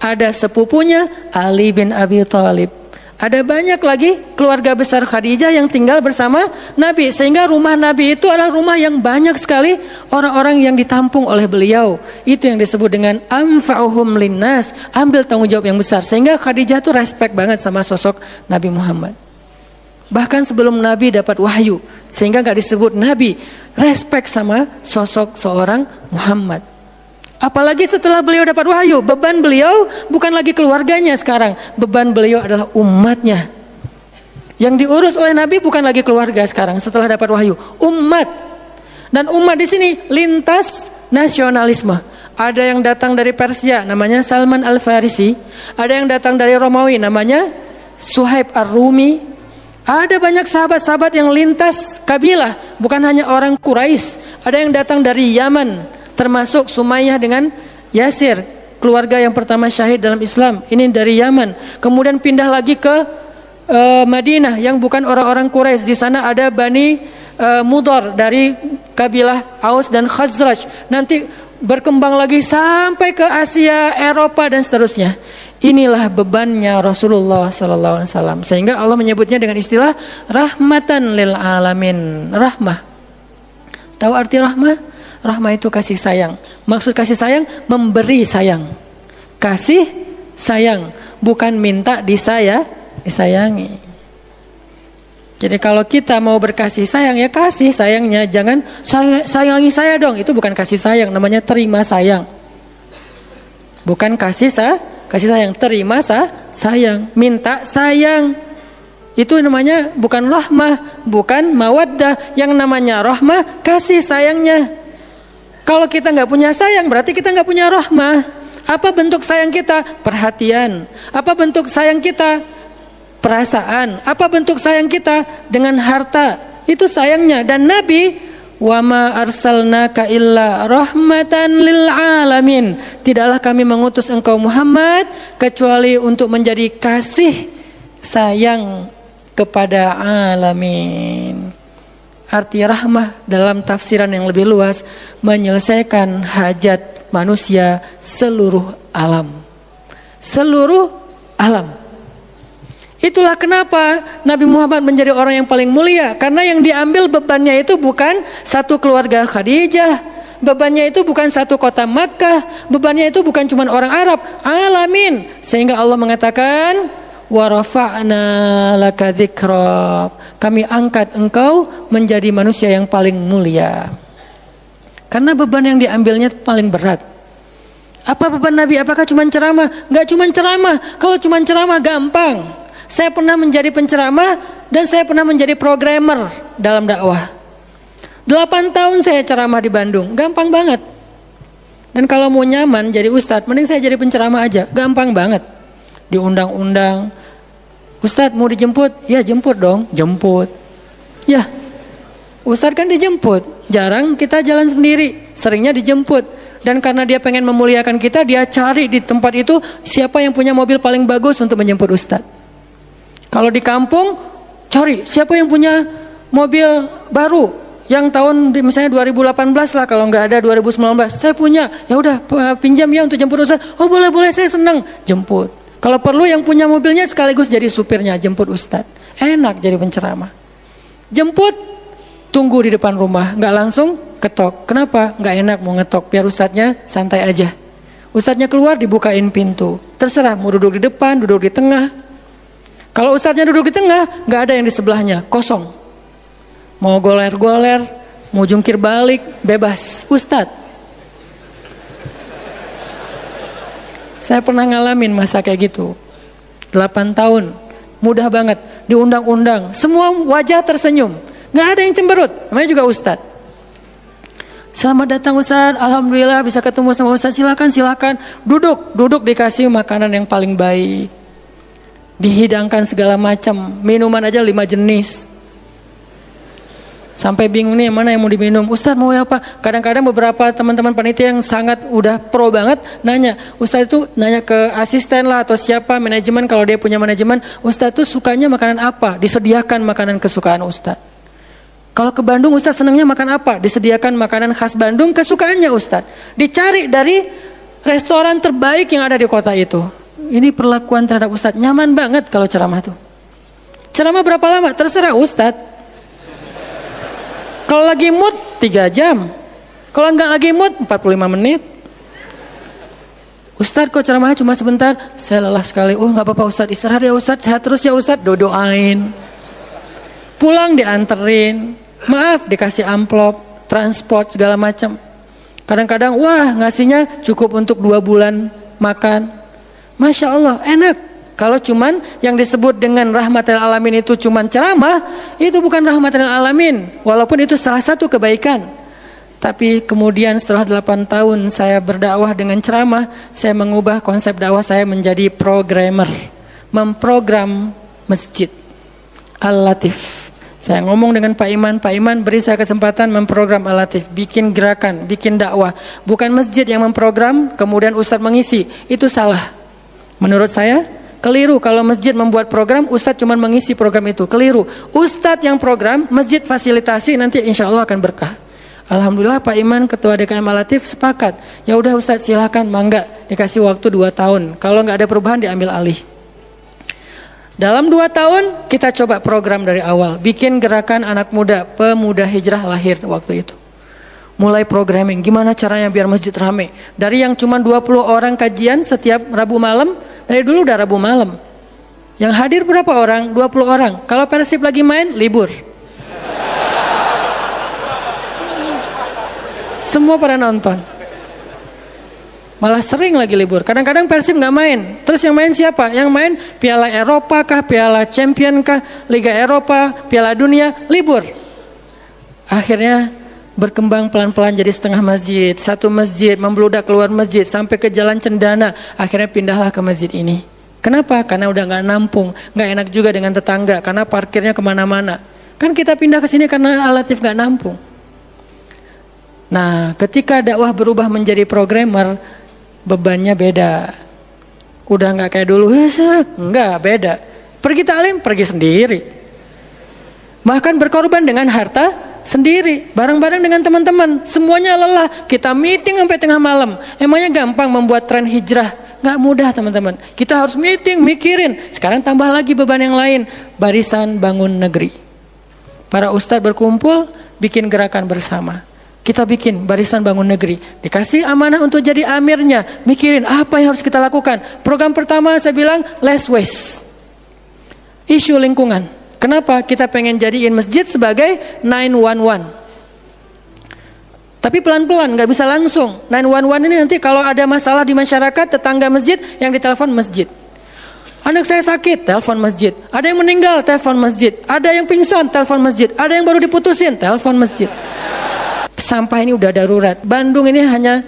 Ada sepupunya Ali bin Abi Thalib. Ada banyak lagi keluarga besar Khadijah yang tinggal bersama Nabi. Sehingga rumah Nabi itu adalah rumah yang banyak sekali orang-orang yang ditampung oleh beliau. Itu yang disebut dengan anfa'uhum linnas. Ambil tanggung jawab yang besar. Sehingga Khadijah itu respect banget sama sosok Nabi Muhammad. Bahkan sebelum Nabi dapat wahyu, sehingga gak disebut Nabi, respect sama sosok seorang Muhammad. Apalagi setelah beliau dapat wahyu, beban beliau bukan lagi keluarganya sekarang, beban beliau adalah umatnya. Yang diurus oleh Nabi bukan lagi keluarga sekarang setelah dapat wahyu, umat. Dan umat di sini lintas nasionalisme. Ada yang datang dari Persia, namanya Salman Al-Farisi. Ada yang datang dari Romawi, namanya Suhaib Ar-Rumi. Ada banyak sahabat-sahabat yang lintas kabilah, bukan hanya orang Quraisy. Ada yang datang dari Yaman, termasuk Sumayyah dengan Yasir, keluarga yang pertama syahid dalam Islam. Ini dari Yaman. Kemudian pindah lagi ke Madinah yang bukan orang-orang Quraisy. Di sana ada Bani Mudhar, dari kabilah Aus dan Khazraj, nanti berkembang lagi sampai ke Asia, Eropa dan seterusnya. Inilah bebannya Rasulullah sallallahu alaihi wasallam. Sehingga Allah menyebutnya dengan istilah rahmatan lil alamin. Rahmah. Tahu arti rahmah? Rahmah itu kasih sayang. Maksud kasih sayang, memberi sayang. Kasih sayang, bukan minta disayangi. Jadi kalau kita mau berkasih sayang, ya kasih sayangnya, jangan sayangi saya dong. Itu bukan kasih sayang, namanya terima sayang. Bukan kasih sayang, terima sayang, minta sayang. Itu namanya bukan rahmah, bukan mawaddah. Yang namanya rahmah, kasih sayangnya. Kalau kita nggak punya sayang, berarti kita nggak punya rahmah. Apa bentuk sayang kita? Perhatian. Apa bentuk sayang kita? Perasaan. Apa bentuk sayang kita? Dengan harta. Itu sayangnya. Dan Nabi, wa ma arsalnaka illa rahmatan lil alamin. Tidaklah kami mengutus engkau Muhammad kecuali untuk menjadi kasih sayang kepada alamin. Arti rahmah dalam tafsiran yang lebih luas, menyelesaikan hajat manusia seluruh alam. Seluruh alam. Itulah kenapa Nabi Muhammad menjadi orang yang paling mulia. Karena yang diambil bebannya itu bukan satu keluarga Khadijah, bebannya itu bukan satu kota Makkah, bebannya itu bukan cuma orang Arab, alamin. Sehingga Allah mengatakan, wa rafa'na laka dzikrak. Kami angkat engkau menjadi manusia yang paling mulia. Karena beban yang diambilnya paling berat. Apa beban Nabi? Apakah cuma ceramah? Enggak cuma ceramah. Kalau cuma ceramah gampang. Saya pernah menjadi penceramah dan saya pernah menjadi programmer dalam dakwah. 8 tahun saya ceramah di Bandung, gampang banget. Dan kalau mau nyaman jadi ustadz, mending saya jadi penceramah aja, gampang banget. Diundang-undang, ustadz mau dijemput? Ya jemput dong, jemput. Ya, ustadz kan dijemput, jarang kita jalan sendiri, seringnya dijemput. Dan karena dia pengen memuliakan kita, dia cari di tempat itu siapa yang punya mobil paling bagus untuk menjemput ustadz. Kalau di kampung, cari siapa yang punya mobil baru yang tahun misalnya 2018 lah, kalau nggak ada 2019. Saya punya, ya udah pinjam ya untuk jemput ustaz. Oh boleh, saya senang, jemput. Kalau perlu yang punya mobilnya sekaligus jadi supirnya, jemput ustaz. Enak jadi penceramah. Jemput, tunggu di depan rumah, nggak langsung ketok. Kenapa? Nggak enak mau ngetok, biar ustaznya santai aja. Ustaznya keluar, dibukain pintu. Terserah mau duduk di depan, duduk di tengah. Kalau ustaznya duduk di tengah, nggak ada yang di sebelahnya, kosong. Mau goler-goler, mau jungkir balik, bebas. Ustaz. Saya pernah ngalamin masa kayak gitu. 8 tahun, mudah banget. Diundang-undang, semua wajah tersenyum. Nggak ada yang cemberut, namanya juga ustaz. Selamat datang ustaz, alhamdulillah bisa ketemu sama ustaz, silakan. Duduk dikasih makanan yang paling baik. Dihidangkan segala macam, minuman aja 5 jenis. Sampai bingung nih mana yang mau diminum. Ustaz mau apa? Kadang-kadang beberapa teman-teman panitia yang sangat udah pro banget nanya. Ustaz itu nanya ke asisten lah atau siapa manajemen, kalau dia punya manajemen, Ustaz itu sukanya makanan apa? Disediakan makanan kesukaan Ustaz. Kalau ke Bandung Ustaz senangnya makan apa? Disediakan makanan khas Bandung kesukaannya Ustaz. Dicari dari restoran terbaik yang ada di kota itu. Ini perlakuan terhadap Ustadz, nyaman banget kalau ceramah tuh. Ceramah berapa lama? Terserah Ustadz. Kalau lagi mood 3 jam. Kalau enggak lagi mood 45 menit. Ustadz kok ceramahnya cuma sebentar? Saya lelah sekali. Oh enggak apa-apa Ustadz, istirahat ya Ustadz, sehat terus ya Ustadz. Doain. Pulang dianterin. Maaf dikasih amplop, transport segala macam. Kadang-kadang wah ngasihnya cukup untuk 2 bulan makan. Masya Allah, enak. Kalau cuman yang disebut dengan rahmatil alamin itu cuman ceramah, itu bukan rahmatil alamin. Walaupun itu salah satu kebaikan. Tapi kemudian setelah 8 tahun saya berdakwah dengan ceramah, saya mengubah konsep dakwah saya menjadi programmer. Memprogram masjid. Al-Latif. Saya ngomong dengan Pak Iman beri saya kesempatan memprogram Al-Latif. Bikin gerakan, bikin dakwah. Bukan masjid yang memprogram, kemudian Ustadz mengisi. Itu salah. Menurut saya, Keliru kalau masjid membuat program, ustadz cuma mengisi program itu. Keliru. Ustadz yang program, masjid fasilitasi, nanti insya Allah akan berkah. Alhamdulillah Pak Iman, Ketua DKM Al-Latif sepakat. Ya udah ustadz silakan, mangga, dikasih waktu 2 tahun. Kalau nggak ada perubahan diambil alih. Dalam 2 tahun kita coba program dari awal. Bikin gerakan anak muda, pemuda hijrah lahir waktu itu. Mulai programming, gimana caranya biar masjid rame. Dari yang cuma 20 orang kajian setiap Rabu malam, dari dulu udah Rabu malam. Yang hadir berapa orang? 20 orang. Kalau Persib lagi main, libur. Semua pada nonton. Malah sering lagi libur. Kadang-kadang Persib nggak main. Terus yang main siapa? Yang main Piala Eropa kah, Piala Champion kah, Liga Eropa, Piala Dunia, libur. Akhirnya berkembang pelan-pelan jadi setengah masjid, satu masjid, membludak keluar masjid sampai ke Jalan Cendana. Akhirnya pindahlah ke masjid ini. Kenapa? Karena udah nggak nampung, nggak enak juga dengan tetangga karena parkirnya kemana-mana. Kan kita pindah ke sini karena Al-Latif nggak nampung. Nah, ketika dakwah berubah menjadi programmer, bebannya beda. Udah nggak kayak dulu, nggak beda. Pergi taklim, pergi sendiri. Bahkan berkorban dengan harta sendiri, bareng-bareng dengan teman-teman, semuanya lelah. Kita meeting sampai tengah malam. Emangnya gampang membuat tren hijrah? Gak mudah teman-teman. Kita harus meeting, mikirin. Sekarang tambah lagi beban yang lain. Barisan Bangun Negeri. Para ustadz berkumpul, bikin gerakan bersama. Kita bikin Barisan Bangun Negeri. Dikasih amanah untuk jadi amirnya. Mikirin apa yang harus kita lakukan. Program pertama saya bilang less waste. Isu lingkungan. Kenapa? Kita pengen jadiin masjid sebagai 911. Tapi pelan-pelan, gak bisa langsung. 911 ini nanti kalau ada masalah di masyarakat, tetangga masjid yang ditelepon masjid. Anak saya sakit, telepon masjid. Ada yang meninggal, telepon masjid. Ada yang pingsan, telepon masjid. Ada yang baru diputusin, telepon masjid. Sampah ini udah darurat. Bandung ini hanya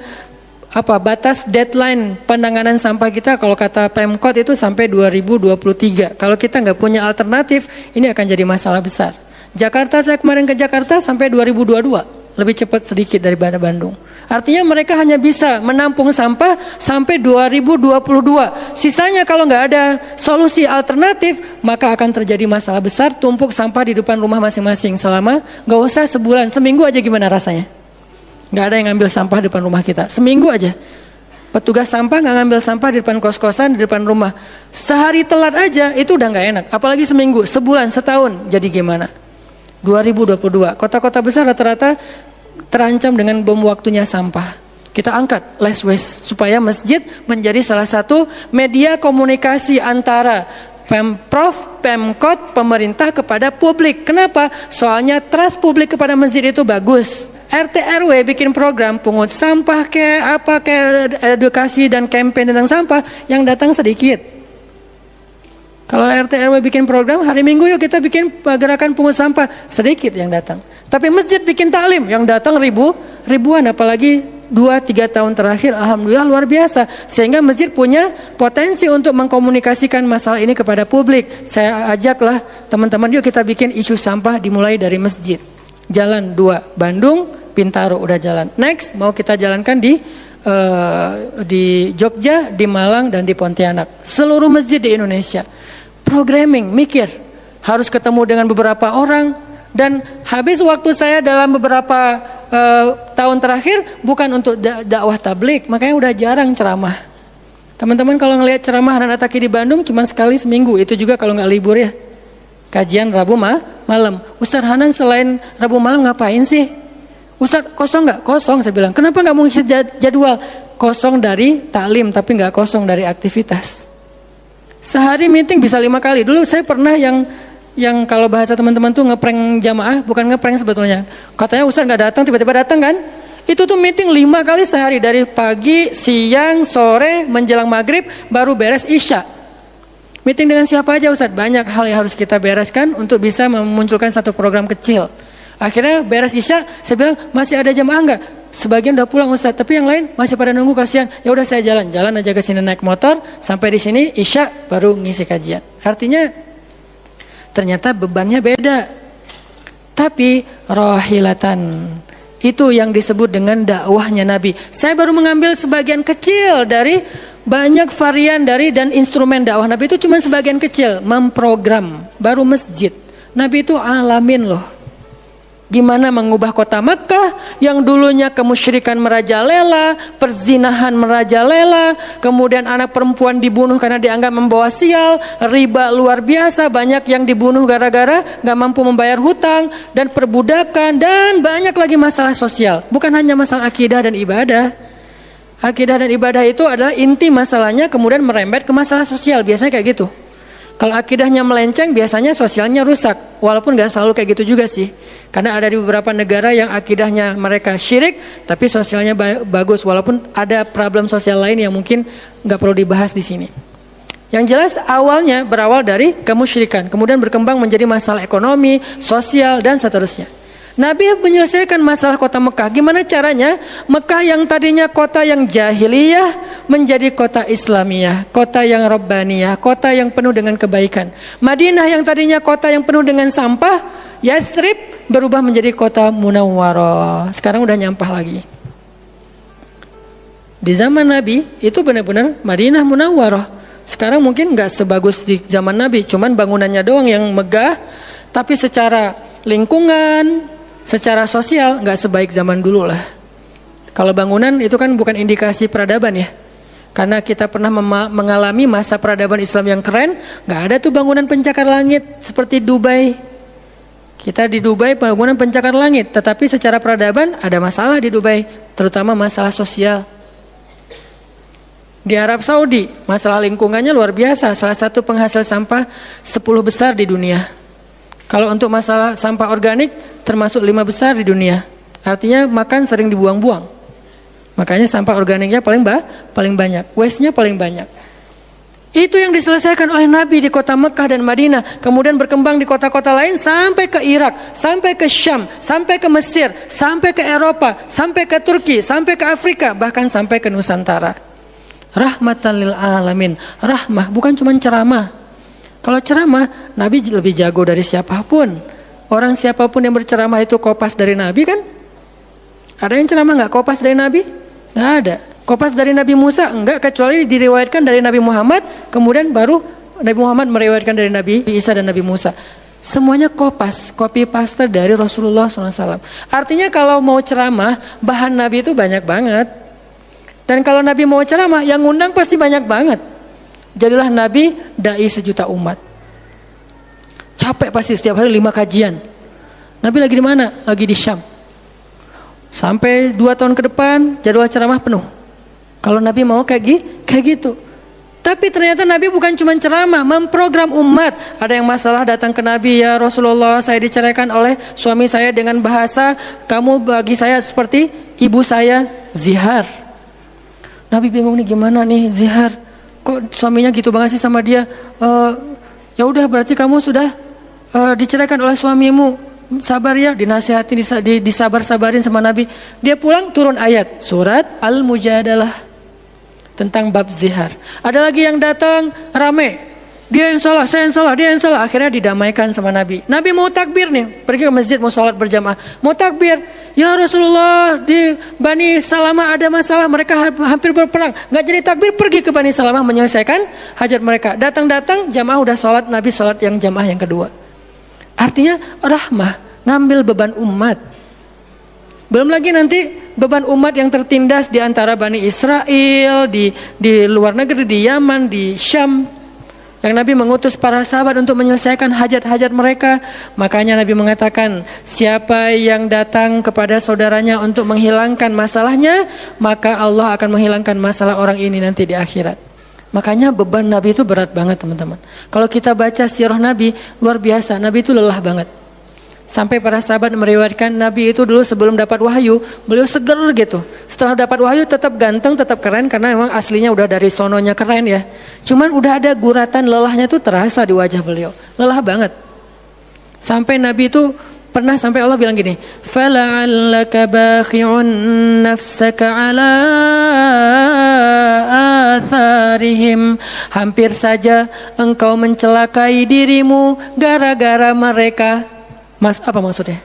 batas deadline penanganan sampah kita kalau kata Pemkot itu sampai 2023. Kalau kita nggak punya alternatif, ini akan jadi masalah besar. Jakarta, saya kemarin ke Jakarta sampai 2022, lebih cepat sedikit daripada Bandung. Artinya mereka hanya bisa menampung sampah sampai 2022. Sisanya kalau nggak ada solusi alternatif, maka akan terjadi masalah besar, tumpuk sampah di depan rumah masing-masing selama nggak usah sebulan, seminggu aja gimana rasanya? Nggak ada yang ngambil sampah di depan rumah kita. Seminggu aja. Petugas sampah nggak ngambil sampah di depan kos-kosan, di depan rumah. Sehari telat aja itu udah nggak enak. Apalagi seminggu, sebulan, setahun. Jadi gimana? 2022. Kota-kota besar rata-rata terancam dengan bom waktunya sampah. Kita angkat less waste supaya masjid menjadi salah satu media komunikasi antara Pemprov, Pemkot, pemerintah kepada publik. Kenapa? Soalnya trust publik kepada masjid itu bagus. RT RW bikin program pungut sampah edukasi dan campaign tentang sampah, yang datang sedikit. Kalau RT RW bikin program hari Minggu yuk kita bikin gerakan pungut sampah, sedikit yang datang. Tapi masjid bikin taklim, yang datang ribuan, apalagi 2-3 tahun terakhir alhamdulillah luar biasa. Sehingga masjid punya potensi untuk mengkomunikasikan masalah ini kepada publik. Saya ajaklah teman-teman yuk kita bikin isu sampah dimulai dari masjid. Jalan 2 Bandung, Bintaro udah jalan. Next mau kita jalankan di Jogja, di Malang dan di Pontianak. Seluruh masjid di Indonesia. Programming, mikir. Harus ketemu dengan beberapa orang. Dan habis waktu saya dalam beberapa tahun terakhir bukan untuk dakwah tablik, makanya udah jarang ceramah. Teman-teman kalau ngelihat ceramah anak Taki di Bandung cuma sekali seminggu, itu juga kalau nggak libur ya. Kajian Rabu malam. Ustaz Hanan selain Rabu malam ngapain sih? Ustaz kosong nggak? Kosong, saya bilang. Kenapa nggak mau ngisi jadwal? Kosong dari taklim tapi nggak kosong dari aktivitas. Sehari meeting bisa 5 kali. Dulu saya pernah yang kalau bahasa teman-teman tuh ngeprank jamaah, bukan ngeprank sebetulnya. Katanya Ustaz nggak datang, tiba-tiba datang kan? Itu tuh meeting 5 kali sehari, dari pagi, siang, sore, menjelang maghrib, baru beres isya. Meeting dengan siapa aja Ustaz? Banyak hal yang harus kita bereskan untuk bisa memunculkan satu program kecil. Akhirnya beres isya, saya bilang masih ada jamaah enggak? Sebagian udah pulang Ustaz, tapi yang lain masih pada nunggu, kasihan. Ya udah saya jalan aja ke sini naik motor, sampai di sini isya baru ngisi kajian. Artinya ternyata bebannya beda. Tapi rohilatan itu yang disebut dengan dakwahnya Nabi. Saya baru mengambil sebagian kecil dari banyak varian dari dan instrumen dakwah Nabi itu cuma sebagian kecil, memprogram, baru masjid. Nabi itu alamin loh. Gimana mengubah kota Makkah yang dulunya kemusyrikan merajalela, perzinahan merajalela, kemudian anak perempuan dibunuh karena dianggap membawa sial, riba luar biasa, banyak yang dibunuh gara-gara gak mampu membayar hutang, dan perbudakan, dan banyak lagi masalah sosial. Bukan hanya masalah akidah dan ibadah. Akidah dan ibadah itu adalah inti masalahnya, kemudian merembet ke masalah sosial, biasanya kayak gitu. Kalau akidahnya melenceng, biasanya sosialnya rusak. Walaupun gak selalu kayak gitu juga sih. Karena ada di beberapa negara yang akidahnya mereka syirik, tapi sosialnya bagus. Walaupun ada problem sosial lain yang mungkin gak perlu dibahas di sini. Yang jelas awalnya berawal dari kemusyrikan, kemudian berkembang menjadi masalah ekonomi, sosial, dan seterusnya. Nabi menyelesaikan masalah kota Mekah. Gimana caranya? Mekah yang tadinya kota yang jahiliyah menjadi kota Islamiyah, kota yang Rabbaniyah, kota yang penuh dengan kebaikan. Madinah yang tadinya kota yang penuh dengan sampah, Yathrib berubah menjadi kota Munawwarah. Sekarang udah nyampah lagi. Di zaman Nabi itu benar-benar Madinah Munawwarah. Sekarang mungkin nggak sebagus di zaman Nabi, cuman bangunannya doang yang megah, tapi secara lingkungan, secara sosial nggak sebaik zaman dulu lah. Kalau bangunan itu kan bukan indikasi peradaban ya. Karena kita pernah mengalami masa peradaban Islam yang keren, nggak ada tuh bangunan pencakar langit seperti Dubai. Kita di Dubai bangunan pencakar langit, tetapi secara peradaban ada masalah di Dubai, terutama masalah sosial. Di Arab Saudi masalah lingkungannya luar biasa, salah satu penghasil sampah 10 besar di dunia. Kalau untuk masalah sampah organik termasuk 5 besar di dunia. Artinya makan sering dibuang-buang. Makanya sampah organiknya paling banyak, waste-nya paling banyak. Itu yang diselesaikan oleh Nabi di kota Mekah dan Madinah, kemudian berkembang di kota-kota lain sampai ke Irak, sampai ke Syam, sampai ke Mesir, sampai ke Eropa, sampai ke Turki, sampai ke Afrika, bahkan sampai ke Nusantara. Rahmatan lil alamin. Rahmah bukan cuma ceramah. Kalau ceramah, Nabi lebih jago dari siapapun. Orang siapapun yang berceramah itu kopas dari Nabi kan? Ada yang ceramah nggak kopas dari Nabi? Nggak ada. Kopas dari Nabi Musa? Enggak, kecuali diriwayatkan dari Nabi Muhammad, kemudian baru Nabi Muhammad meriwayatkan dari Nabi Isa dan Nabi Musa. Semuanya kopas, copy paste dari Rasulullah SAW. Artinya kalau mau ceramah, bahan Nabi itu banyak banget. Dan kalau Nabi mau ceramah, yang ngundang pasti banyak banget. Jadilah Nabi dai sejuta umat. Capek pasti setiap hari 5 kajian. Nabi lagi di mana? Lagi di Syam. Sampai 2 tahun ke depan jadwal ceramah penuh. Kalau Nabi mau kayak gitu. Tapi ternyata Nabi bukan cuma ceramah, memprogram umat. Ada yang masalah datang ke Nabi, ya Rasulullah, saya diceraikan oleh suami saya dengan bahasa kamu bagi saya seperti ibu saya, zihar. Nabi bingung nih, gimana nih zihar? Kok suaminya gitu banget sih sama dia? Ya udah, berarti kamu sudah diceraikan oleh suamimu, sabar ya, dinasihati, disabar-sabarin sama Nabi. Dia pulang turun ayat surat Al-Mujadalah tentang bab zihar. Ada lagi yang datang rame, dia yang salah, saya yang salah, dia yang salah. Akhirnya didamaikan sama Nabi. Nabi mau takbir nih, pergi ke masjid mau sholat berjamaah, mau takbir. Ya Rasulullah, di Bani Salamah ada masalah, mereka hampir berperang, nggak jadi takbir, pergi ke Bani Salamah menyelesaikan hajat mereka. Datang-datang jamaah udah sholat, Nabi sholat yang jamaah yang kedua. Artinya rahmah, ngambil beban umat. Belum lagi nanti beban umat yang tertindas di antara Bani Israel, di luar negeri, di Yaman, di Syam, yang Nabi mengutus para sahabat untuk menyelesaikan hajat-hajat mereka. Makanya Nabi mengatakan, siapa yang datang kepada saudaranya untuk menghilangkan masalahnya, maka Allah akan menghilangkan masalah orang ini nanti di akhirat. Makanya beban Nabi itu berat banget teman-teman. Kalau kita baca sirah Nabi, luar biasa, Nabi itu lelah banget. Sampai para sahabat meriwayatkan Nabi itu dulu sebelum dapat wahyu, beliau seger gitu. Setelah dapat wahyu tetap ganteng, tetap keren, karena memang aslinya udah dari sononya keren ya. Cuman udah ada guratan lelahnya tuh terasa di wajah beliau. Lelah banget. Sampai Nabi itu pernah sampai Allah bilang gini, "Fala'allaka bakhi'un nafsaka 'ala atharihim." Hampir saja engkau mencelakai dirimu gara-gara mereka. Apa maksudnya?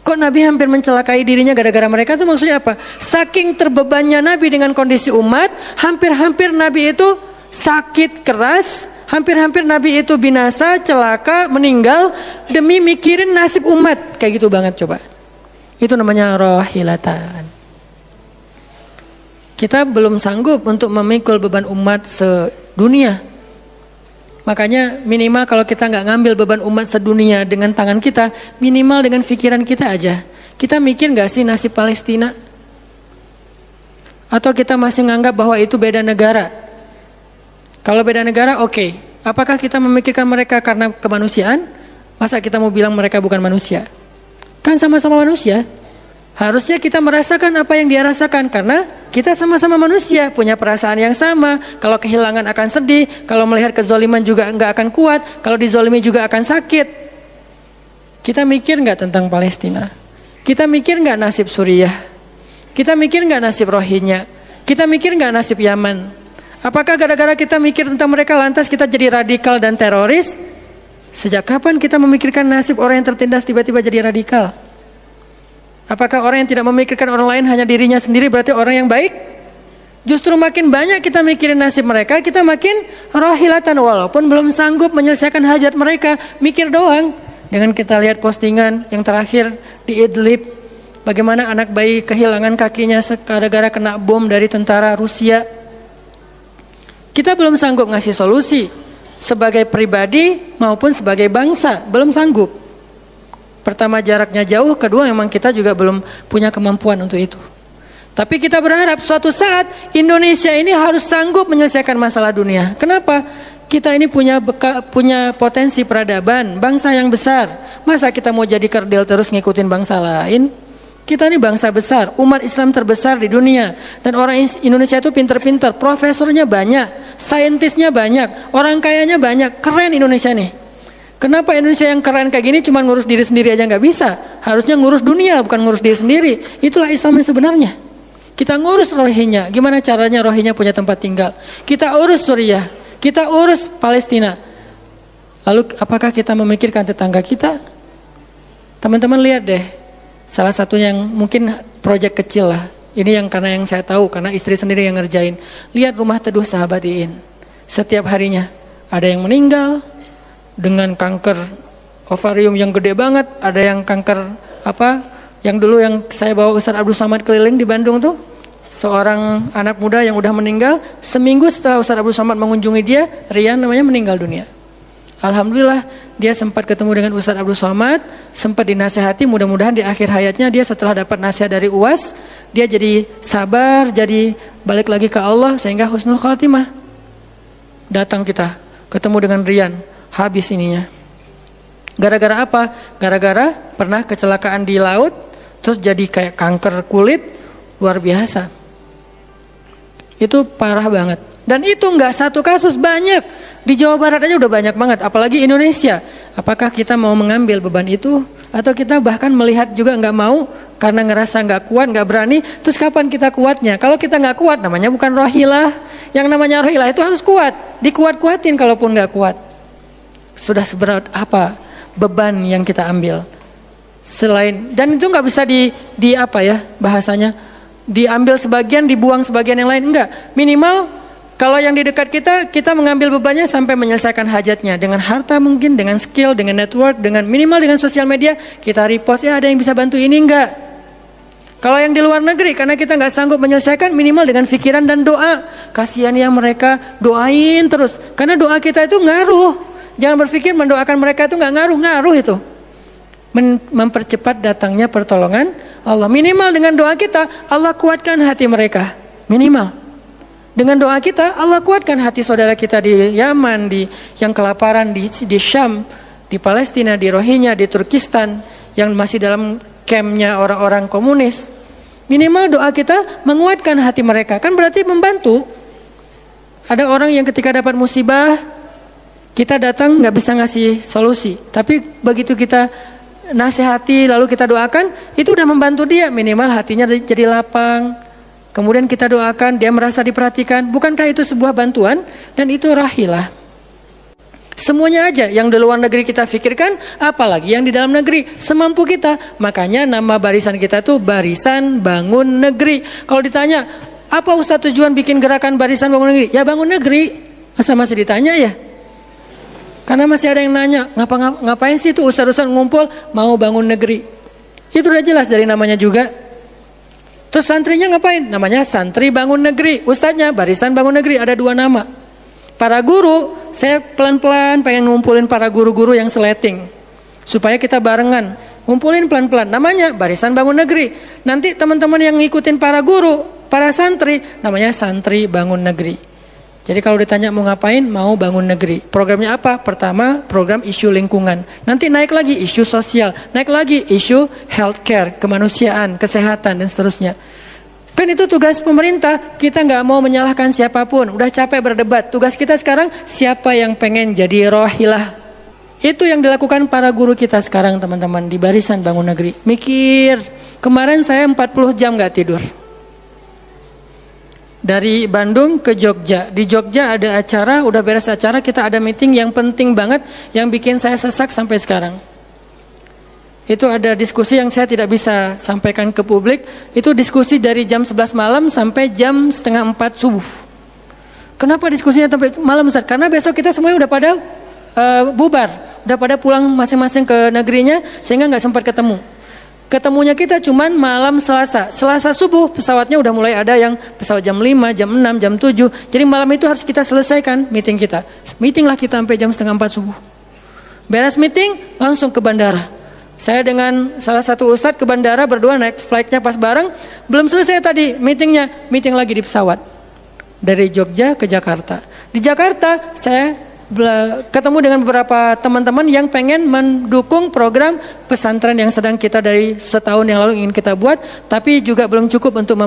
Kok Nabi hampir mencelakai dirinya gara-gara mereka? Itu maksudnya apa? Saking terbebannya Nabi dengan kondisi umat, hampir-hampir Nabi itu sakit keras, hampir-hampir Nabi itu binasa, celaka, meninggal demi mikirin nasib umat. Kayak gitu banget coba. Itu namanya rohilatan. Kita belum sanggup untuk memikul beban umat sedunia. Makanya minimal kalau kita nggak ngambil beban umat sedunia dengan tangan kita, minimal dengan pikiran kita aja. Kita mikir nggak sih nasib Palestina? Atau kita masih nganggap bahwa itu beda negara? Kalau beda negara, oke. Apakah kita memikirkan mereka karena kemanusiaan? Masa kita mau bilang mereka bukan manusia? Kan sama-sama manusia. Harusnya kita merasakan apa yang dia rasakan karena kita sama-sama manusia, punya perasaan yang sama. Kalau kehilangan akan sedih, kalau melihat kezoliman juga nggak akan kuat, kalau dizolimi juga akan sakit. Kita mikir nggak tentang Palestina? Kita mikir nggak nasib Suriah? Kita mikir nggak nasib Rohingya? Kita mikir nggak nasib Yaman? Apakah gara-gara kita mikir tentang mereka lantas kita jadi radikal dan teroris? Sejak kapan kita memikirkan nasib orang yang tertindas tiba-tiba jadi radikal? Apakah orang yang tidak memikirkan orang lain hanya dirinya sendiri berarti orang yang baik? Justru makin banyak kita mikirin nasib mereka, kita makin rohilatan walaupun belum sanggup menyelesaikan hajat mereka, mikir doang. Dengan kita lihat postingan yang terakhir di Idlib, bagaimana anak bayi kehilangan kakinya gara-gara kena bom dari tentara Rusia. Kita belum sanggup ngasih solusi sebagai pribadi maupun sebagai bangsa, belum sanggup. Pertama jaraknya jauh, kedua memang kita juga belum punya kemampuan untuk itu. Tapi kita berharap suatu saat Indonesia ini harus sanggup menyelesaikan masalah dunia. Kenapa? Kita ini punya potensi peradaban, bangsa yang besar. Masa kita mau jadi kerdil terus ngikutin bangsa lain? Kita ini bangsa besar, umat Islam terbesar di dunia. Dan orang Indonesia itu pinter-pinter, profesornya banyak, saintisnya banyak, orang kayanya banyak, keren Indonesia nih. Kenapa Indonesia yang keren kayak gini cuma ngurus diri sendiri aja nggak bisa? Harusnya ngurus dunia, bukan ngurus diri sendiri. Itulah Islam yang sebenarnya. Kita ngurus Rohingya, gimana caranya Rohingya punya tempat tinggal? Kita urus Suriah, kita urus Palestina. Lalu apakah kita memikirkan tetangga kita? Teman-teman lihat deh, salah satunya yang mungkin proyek kecil lah. Ini yang karena yang saya tahu, karena istri sendiri yang ngerjain. Lihat rumah teduh Sahabat Iin. Setiap harinya ada yang meninggal dengan kanker ovarium yang gede banget, ada yang kanker yang dulu yang saya bawa Ustaz Abdul Somad keliling di Bandung tuh, seorang anak muda yang udah meninggal, seminggu setelah Ustaz Abdul Somad mengunjungi dia, Rian namanya, meninggal dunia. Alhamdulillah dia sempat ketemu dengan Ustaz Abdul Somad, sempat dinasehati, mudah-mudahan di akhir hayatnya dia setelah dapat nasihat dari UAS, dia jadi sabar, jadi balik lagi ke Allah sehingga husnul khatimah. Datang kita ketemu dengan Rian, habis ininya. Gara-gara apa? Gara-gara pernah kecelakaan di laut, terus jadi kayak kanker kulit, luar biasa. Itu parah banget. Dan itu nggak satu kasus, banyak. Di Jawa Barat aja udah banyak banget, apalagi Indonesia. Apakah kita mau mengambil beban itu? Atau kita bahkan melihat juga nggak mau, karena ngerasa nggak kuat, nggak berani. Terus kapan kita kuatnya? Kalau kita nggak kuat, namanya bukan rohilah. Yang namanya rohilah itu harus kuat. Dikuat-kuatin kalaupun nggak kuat. Sudah seberat apa beban yang kita ambil selain, dan itu nggak bisa bahasanya diambil sebagian dibuang sebagian yang lain, enggak. Minimal kalau yang di dekat kita mengambil bebannya sampai menyelesaikan hajatnya dengan harta, mungkin dengan skill, dengan network, dengan minimal dengan sosial media kita repost, ya ada yang bisa bantu ini, enggak. Kalau yang di luar negeri karena kita nggak sanggup menyelesaikan, minimal dengan pikiran dan doa. Kasihan ya mereka, doain terus karena doa kita itu ngaruh. Jangan berpikir mendoakan mereka itu nggak ngaruh itu. Mempercepat datangnya pertolongan Allah. Minimal dengan doa kita, Allah kuatkan hati mereka. Minimal. Dengan doa kita, Allah kuatkan hati saudara kita di Yaman, di yang kelaparan di Syam, di Palestina, di Rohingya, di Turkistan, yang masih dalam campnya orang-orang komunis. Minimal doa kita menguatkan hati mereka. Kan berarti membantu. Ada orang yang ketika dapat musibah, kita datang nggak bisa ngasih solusi, tapi begitu kita nasihati lalu kita doakan, itu udah membantu dia, minimal hatinya jadi lapang. Kemudian kita doakan, dia merasa diperhatikan. Bukankah itu sebuah bantuan? Dan itu rahilah. Semuanya aja yang di luar negeri kita pikirkan, apalagi yang di dalam negeri, semampu kita. Makanya nama barisan kita tuh Barisan Bangun Negeri. Kalau ditanya, apa Ustadz tujuan bikin gerakan Barisan Bangun Negeri? Ya bangun negeri. Masa masih ditanya ya? Karena masih ada yang nanya, ngapain sih tuh ustadz-ustadz ngumpul mau bangun negeri? Itu udah jelas dari namanya juga. Terus santrinya ngapain? Namanya Santri Bangun Negeri. Ustadznya Barisan Bangun Negeri, ada 2 nama. Para guru, saya pelan-pelan pengen ngumpulin para guru-guru yang seleting supaya kita barengan, ngumpulin pelan-pelan. Namanya Barisan Bangun Negeri. Nanti teman-teman yang ngikutin para guru, para santri, namanya Santri Bangun Negeri. Jadi kalau ditanya mau ngapain, mau bangun negeri. Programnya apa? Pertama, program isu lingkungan. Nanti naik lagi isu sosial, naik lagi isu healthcare, kemanusiaan, kesehatan dan seterusnya. Kan itu tugas pemerintah, kita nggak mau menyalahkan siapapun, udah capek berdebat. Tugas kita sekarang, siapa yang pengen jadi rohilah? Itu yang dilakukan para guru kita sekarang teman-teman di Barisan Bangun Negeri. Mikir, kemarin saya 40 jam nggak tidur. Dari Bandung ke Jogja, di Jogja ada acara, udah beres acara, kita ada meeting yang penting banget, yang bikin saya sesak sampai sekarang. Itu ada diskusi yang saya tidak bisa sampaikan ke publik. Itu diskusi dari jam 11 malam sampai jam setengah 4 subuh. Kenapa diskusinya sampai malam Ustaz? Karena besok kita semuanya udah pada bubar, udah pada pulang masing-masing ke negerinya, sehingga nggak sempat ketemu. Ketemunya kita cuman malam Selasa. Selasa subuh pesawatnya udah mulai ada yang pesawat jam 5, jam 6, jam 7. Jadi malam itu harus kita selesaikan meeting kita. Meeting lah kita sampai jam setengah 4 subuh. Beres meeting langsung ke bandara. Saya dengan salah satu ustadz ke bandara berdua, naik flightnya pas bareng. Belum selesai tadi meetingnya, meeting lagi di pesawat dari Jogja ke Jakarta. Di Jakarta saya ketemu dengan beberapa teman-teman yang pengen mendukung program pesantren yang sedang kita dari setahun yang lalu ingin kita buat, tapi juga belum cukup untuk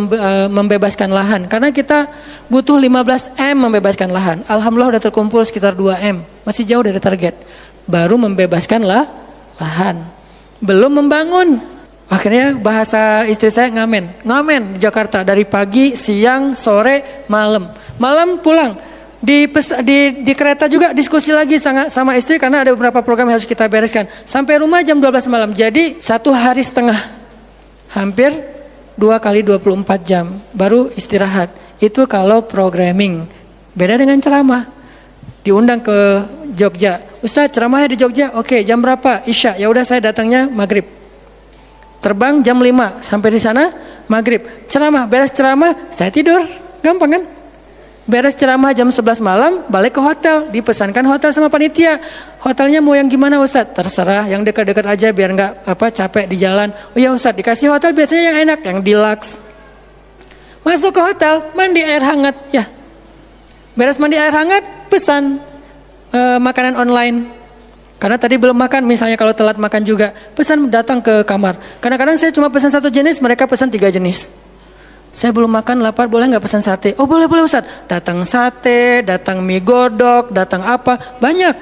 membebaskan lahan. Karena kita butuh 15 M membebaskan lahan. Alhamdulillah udah terkumpul sekitar 2 M, masih jauh dari target. Baru membebaskan lahan, belum membangun. Akhirnya bahasa istri saya ngamen di Jakarta dari pagi, siang, sore, malam pulang. Di kereta juga diskusi lagi sama istri karena ada beberapa program yang harus kita bereskan. Sampai rumah jam 12 malam. Jadi 1 hari setengah, hampir 2 kali 24 jam baru istirahat. Itu kalau programming. Beda dengan ceramah. Diundang ke Jogja, Ustaz ceramahnya di Jogja, oke, jam berapa? Isya. Ya udah saya datangnya maghrib. Terbang jam 5 sampai di sana maghrib. Ceramah, beres ceramah saya tidur, gampang kan? Beres ceramah jam 11 malam balik ke hotel, dipesankan hotel sama panitia. Hotelnya mau yang gimana Ustaz? Terserah, yang dekat-dekat aja biar nggak capek di jalan. Oh ya Ustaz, dikasih hotel biasanya yang enak, yang deluxe. Masuk ke hotel, mandi air hangat, ya. Beres mandi air hangat, pesan makanan online. Karena tadi belum makan, misalnya kalau telat makan juga, pesan datang ke kamar. Kadang-kadang saya cuma pesan 1 jenis, mereka pesan 3 jenis. Saya belum makan, lapar, boleh nggak pesan sate? Oh boleh Ustaz. Datang sate, datang mie godok, datang apa, banyak.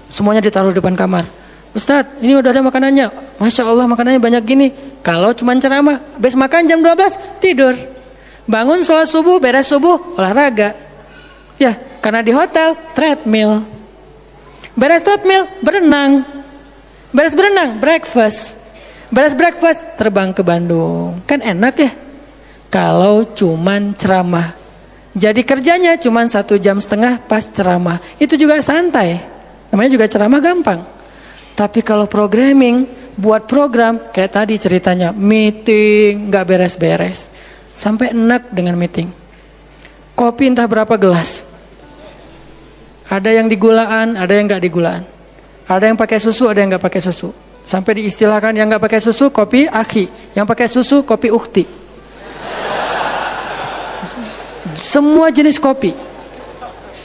Semuanya ditaruh di depan kamar. Ustaz, ini udah ada makanannya. Masya Allah makanannya banyak gini. Kalau cuma ceramah, habis makan jam 12 tidur. Bangun sholat subuh, beres subuh, olahraga. Ya, karena di hotel treadmill. Beres treadmill, berenang. Beres berenang, breakfast. Beres breakfast, terbang ke Bandung. Kan enak ya? Kalau cuman ceramah. Jadi kerjanya cuman 1,5 jam pas ceramah. Itu juga santai. Namanya juga ceramah gampang. Tapi kalau programming, buat program, kayak tadi ceritanya, meeting, gak beres-beres. Sampai enak dengan meeting. Kopi entah berapa gelas. Ada yang digulaan, ada yang gak digulaan. Ada yang pakai susu, ada yang gak pakai susu. Sampai diistilahkan yang gak pakai susu, kopi akhi. Yang pakai susu, kopi ukhti. Semua jenis kopi.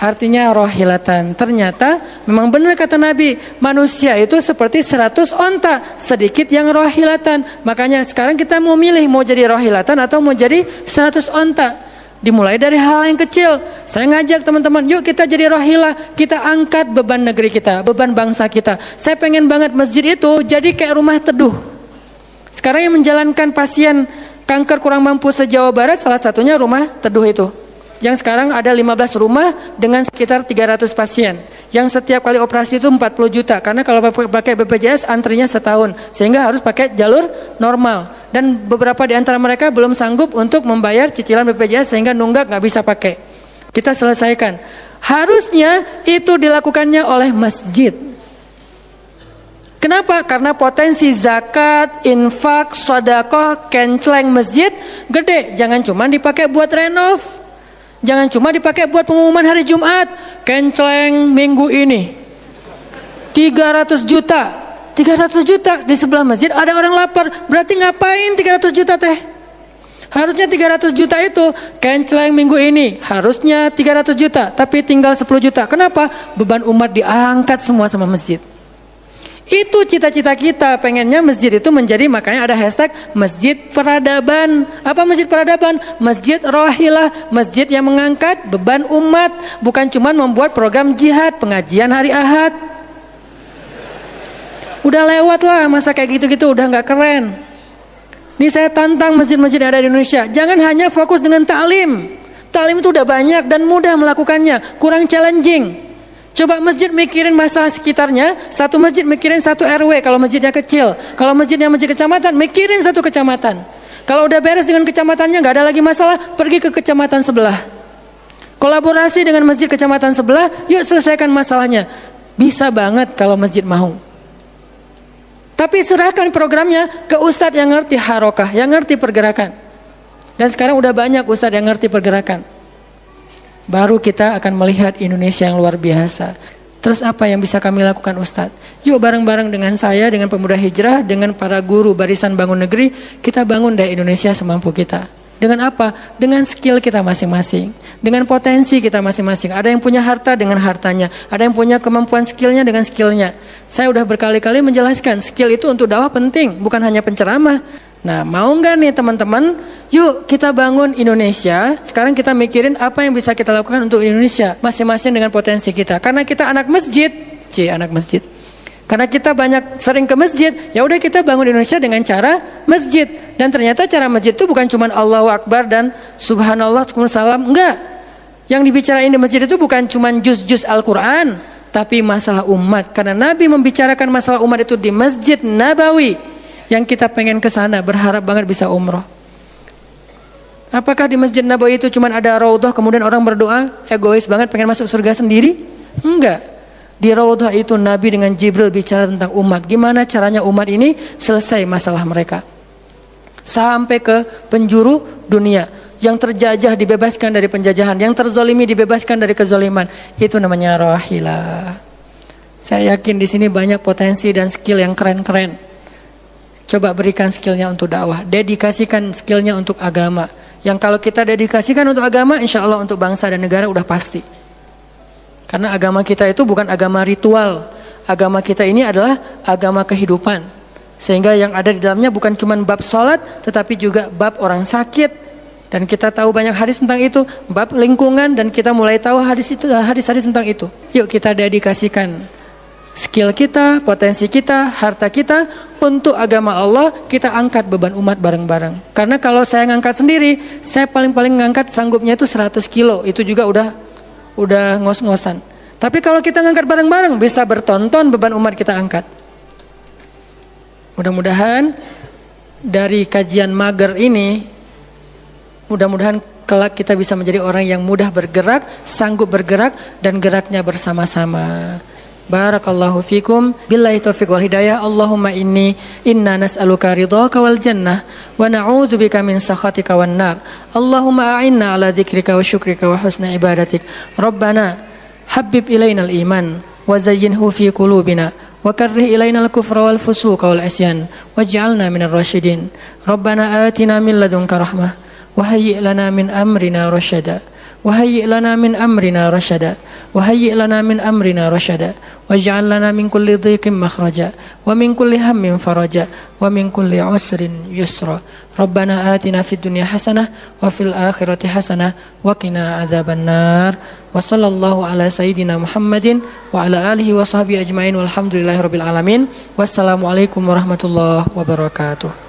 Artinya rohilatan. Ternyata memang benar kata Nabi, manusia itu seperti 100 onta, sedikit yang rohilatan. Makanya sekarang kita mau milih, mau jadi rohilatan atau mau jadi 100 onta. Dimulai dari hal yang kecil. Saya ngajak teman-teman, yuk kita jadi rohilah. Kita angkat beban negeri kita, beban bangsa kita. Saya pengen banget masjid itu jadi kayak rumah teduh. Sekarang yang menjalankan pasien kanker kurang mampu se-Jawa Barat, salah satunya rumah teduh itu. Yang sekarang ada 15 rumah dengan sekitar 300 pasien. Yang setiap kali operasi itu 40 juta. Karena kalau pakai BPJS antrinya setahun. Sehingga harus pakai jalur normal. Dan beberapa di antara mereka belum sanggup untuk membayar cicilan BPJS sehingga nunggak nggak bisa pakai. Kita selesaikan. Harusnya itu dilakukannya oleh masjid. Kenapa? Karena potensi zakat, infak, sedekah, kenceleng masjid gede. Jangan cuma dipakai buat renov. Jangan cuma dipakai buat pengumuman hari Jumat. Kenceleng minggu ini 300 juta. 300 juta di sebelah masjid ada orang lapar. Berarti ngapain 300 juta teh? Harusnya 300 juta itu kenceleng minggu ini. Harusnya 300 juta. Tapi tinggal 10 juta. Kenapa? Beban umat diangkat semua sama masjid. Itu cita-cita kita, pengennya masjid itu menjadi, makanya ada hashtag masjid peradaban. Apa masjid peradaban? Masjid rohilah, masjid yang mengangkat beban umat, bukan cuma membuat program jihad, pengajian hari Ahad. Udah lewat lah masa kayak gitu-gitu, udah nggak keren. Ini saya tantang masjid-masjid yang ada di Indonesia, jangan hanya fokus dengan ta'lim. Ta'lim itu udah banyak dan mudah melakukannya, kurang challenging. Coba masjid mikirin masalah sekitarnya, satu masjid mikirin satu RW kalau masjidnya kecil. Kalau masjidnya masjid kecamatan, mikirin satu kecamatan. Kalau udah beres dengan kecamatannya, nggak ada lagi masalah, pergi ke kecamatan sebelah. Kolaborasi dengan masjid kecamatan sebelah, yuk selesaikan masalahnya. Bisa banget kalau masjid mau. Tapi serahkan programnya ke ustadz yang ngerti harokah, yang ngerti pergerakan. Dan sekarang udah banyak ustadz yang ngerti pergerakan. Baru kita akan melihat Indonesia yang luar biasa. Terus apa yang bisa kami lakukan Ustadz? Yuk bareng-bareng dengan saya, dengan pemuda hijrah, dengan para guru barisan bangun negeri, kita bangun deh Indonesia semampu kita. Dengan apa? Dengan skill kita masing-masing, dengan potensi kita masing-masing. Ada yang punya harta dengan hartanya, ada yang punya kemampuan skillnya dengan skillnya. Saya udah berkali-kali menjelaskan, skill itu untuk dakwah penting, bukan hanya penceramah. Nah, mau nggak nih teman-teman? Yuk kita bangun Indonesia. Sekarang kita mikirin apa yang bisa kita lakukan untuk Indonesia, masing-masing dengan potensi kita. Karena kita anak masjid, anak masjid. Karena kita banyak sering ke masjid, ya udah kita bangun Indonesia dengan cara masjid. Dan ternyata cara masjid itu bukan cuma Allahu Akbar dan Subhanallah, salam, enggak. Yang dibicarain di masjid itu bukan cuma juz-juz Al-Quran, tapi masalah umat. Karena Nabi membicarakan masalah umat itu di Masjid Nabawi. Yang kita pengen ke sana, berharap banget bisa umroh. Apakah di Masjid Nabawi itu cuma ada raudhah kemudian orang berdoa egois banget pengen masuk surga sendiri? Enggak. Di raudhah itu Nabi dengan Jibril bicara tentang umat. Gimana caranya umat ini selesai masalah mereka. Sampai ke penjuru dunia. Yang terjajah dibebaskan dari penjajahan, yang terzolimi dibebaskan dari kezoliman. Itu namanya rahilah. Saya yakin di sini banyak potensi dan skill yang keren-keren. Coba berikan skillnya untuk dakwah, dedikasikan skillnya untuk agama. Yang kalau kita dedikasikan untuk agama, insya Allah untuk bangsa dan negara udah pasti. Karena agama kita itu bukan agama ritual. Agama kita ini adalah agama kehidupan. Sehingga yang ada di dalamnya bukan cuma bab sholat, tetapi juga bab orang sakit. Dan kita tahu banyak hadis tentang itu, bab lingkungan, dan kita mulai tahu hadis-hadis tentang itu. Yuk kita dedikasikan skill kita, potensi kita, harta kita untuk agama Allah, kita angkat beban umat bareng-bareng. Karena kalau saya ngangkat sendiri, saya paling-paling ngangkat sanggupnya itu 100 kilo, itu juga udah ngos-ngosan. Tapi kalau kita ngangkat bareng-bareng, bisa bertonton beban umat kita angkat. Mudah-mudahan dari kajian mager ini, mudah-mudahan kelak kita bisa menjadi orang yang mudah bergerak, sanggup bergerak, dan geraknya bersama-sama. Barakallahu fikum, billahi taufiq wal hidayah. Allahumma inna nas'aluka ridhaka wal jannah wa na'udzubika min sakhatika wan nar. Allahumma a'inna ala dzikrika wa syukrika wa husni ibadatik. Rabbana habbib ilainal iman wa zayyinhu fi qulubina wa karrih ilainal kufra wal fusuqa wal isyan waj'alna minar rasyidin. Rabbana atina min ladunka rahmah wa hayyi' lana min amrina rasyada. وهيئ لنا من أمرنا رشدا وهيئ لنا من أمرنا رشدا واجعل لنا من كل ضيق مخرجا ومن كل هم فرجا ومن كل عسر يسرا ربنا آتنا في الدنيا حسنة وفي الآخرة حسنة وقنا عذاب النار وصلى الله على سيدنا محمد وعلى آله وصحبه أجمعين والحمد لله رب العالمين والسلام عليكم ورحمة الله وبركاته.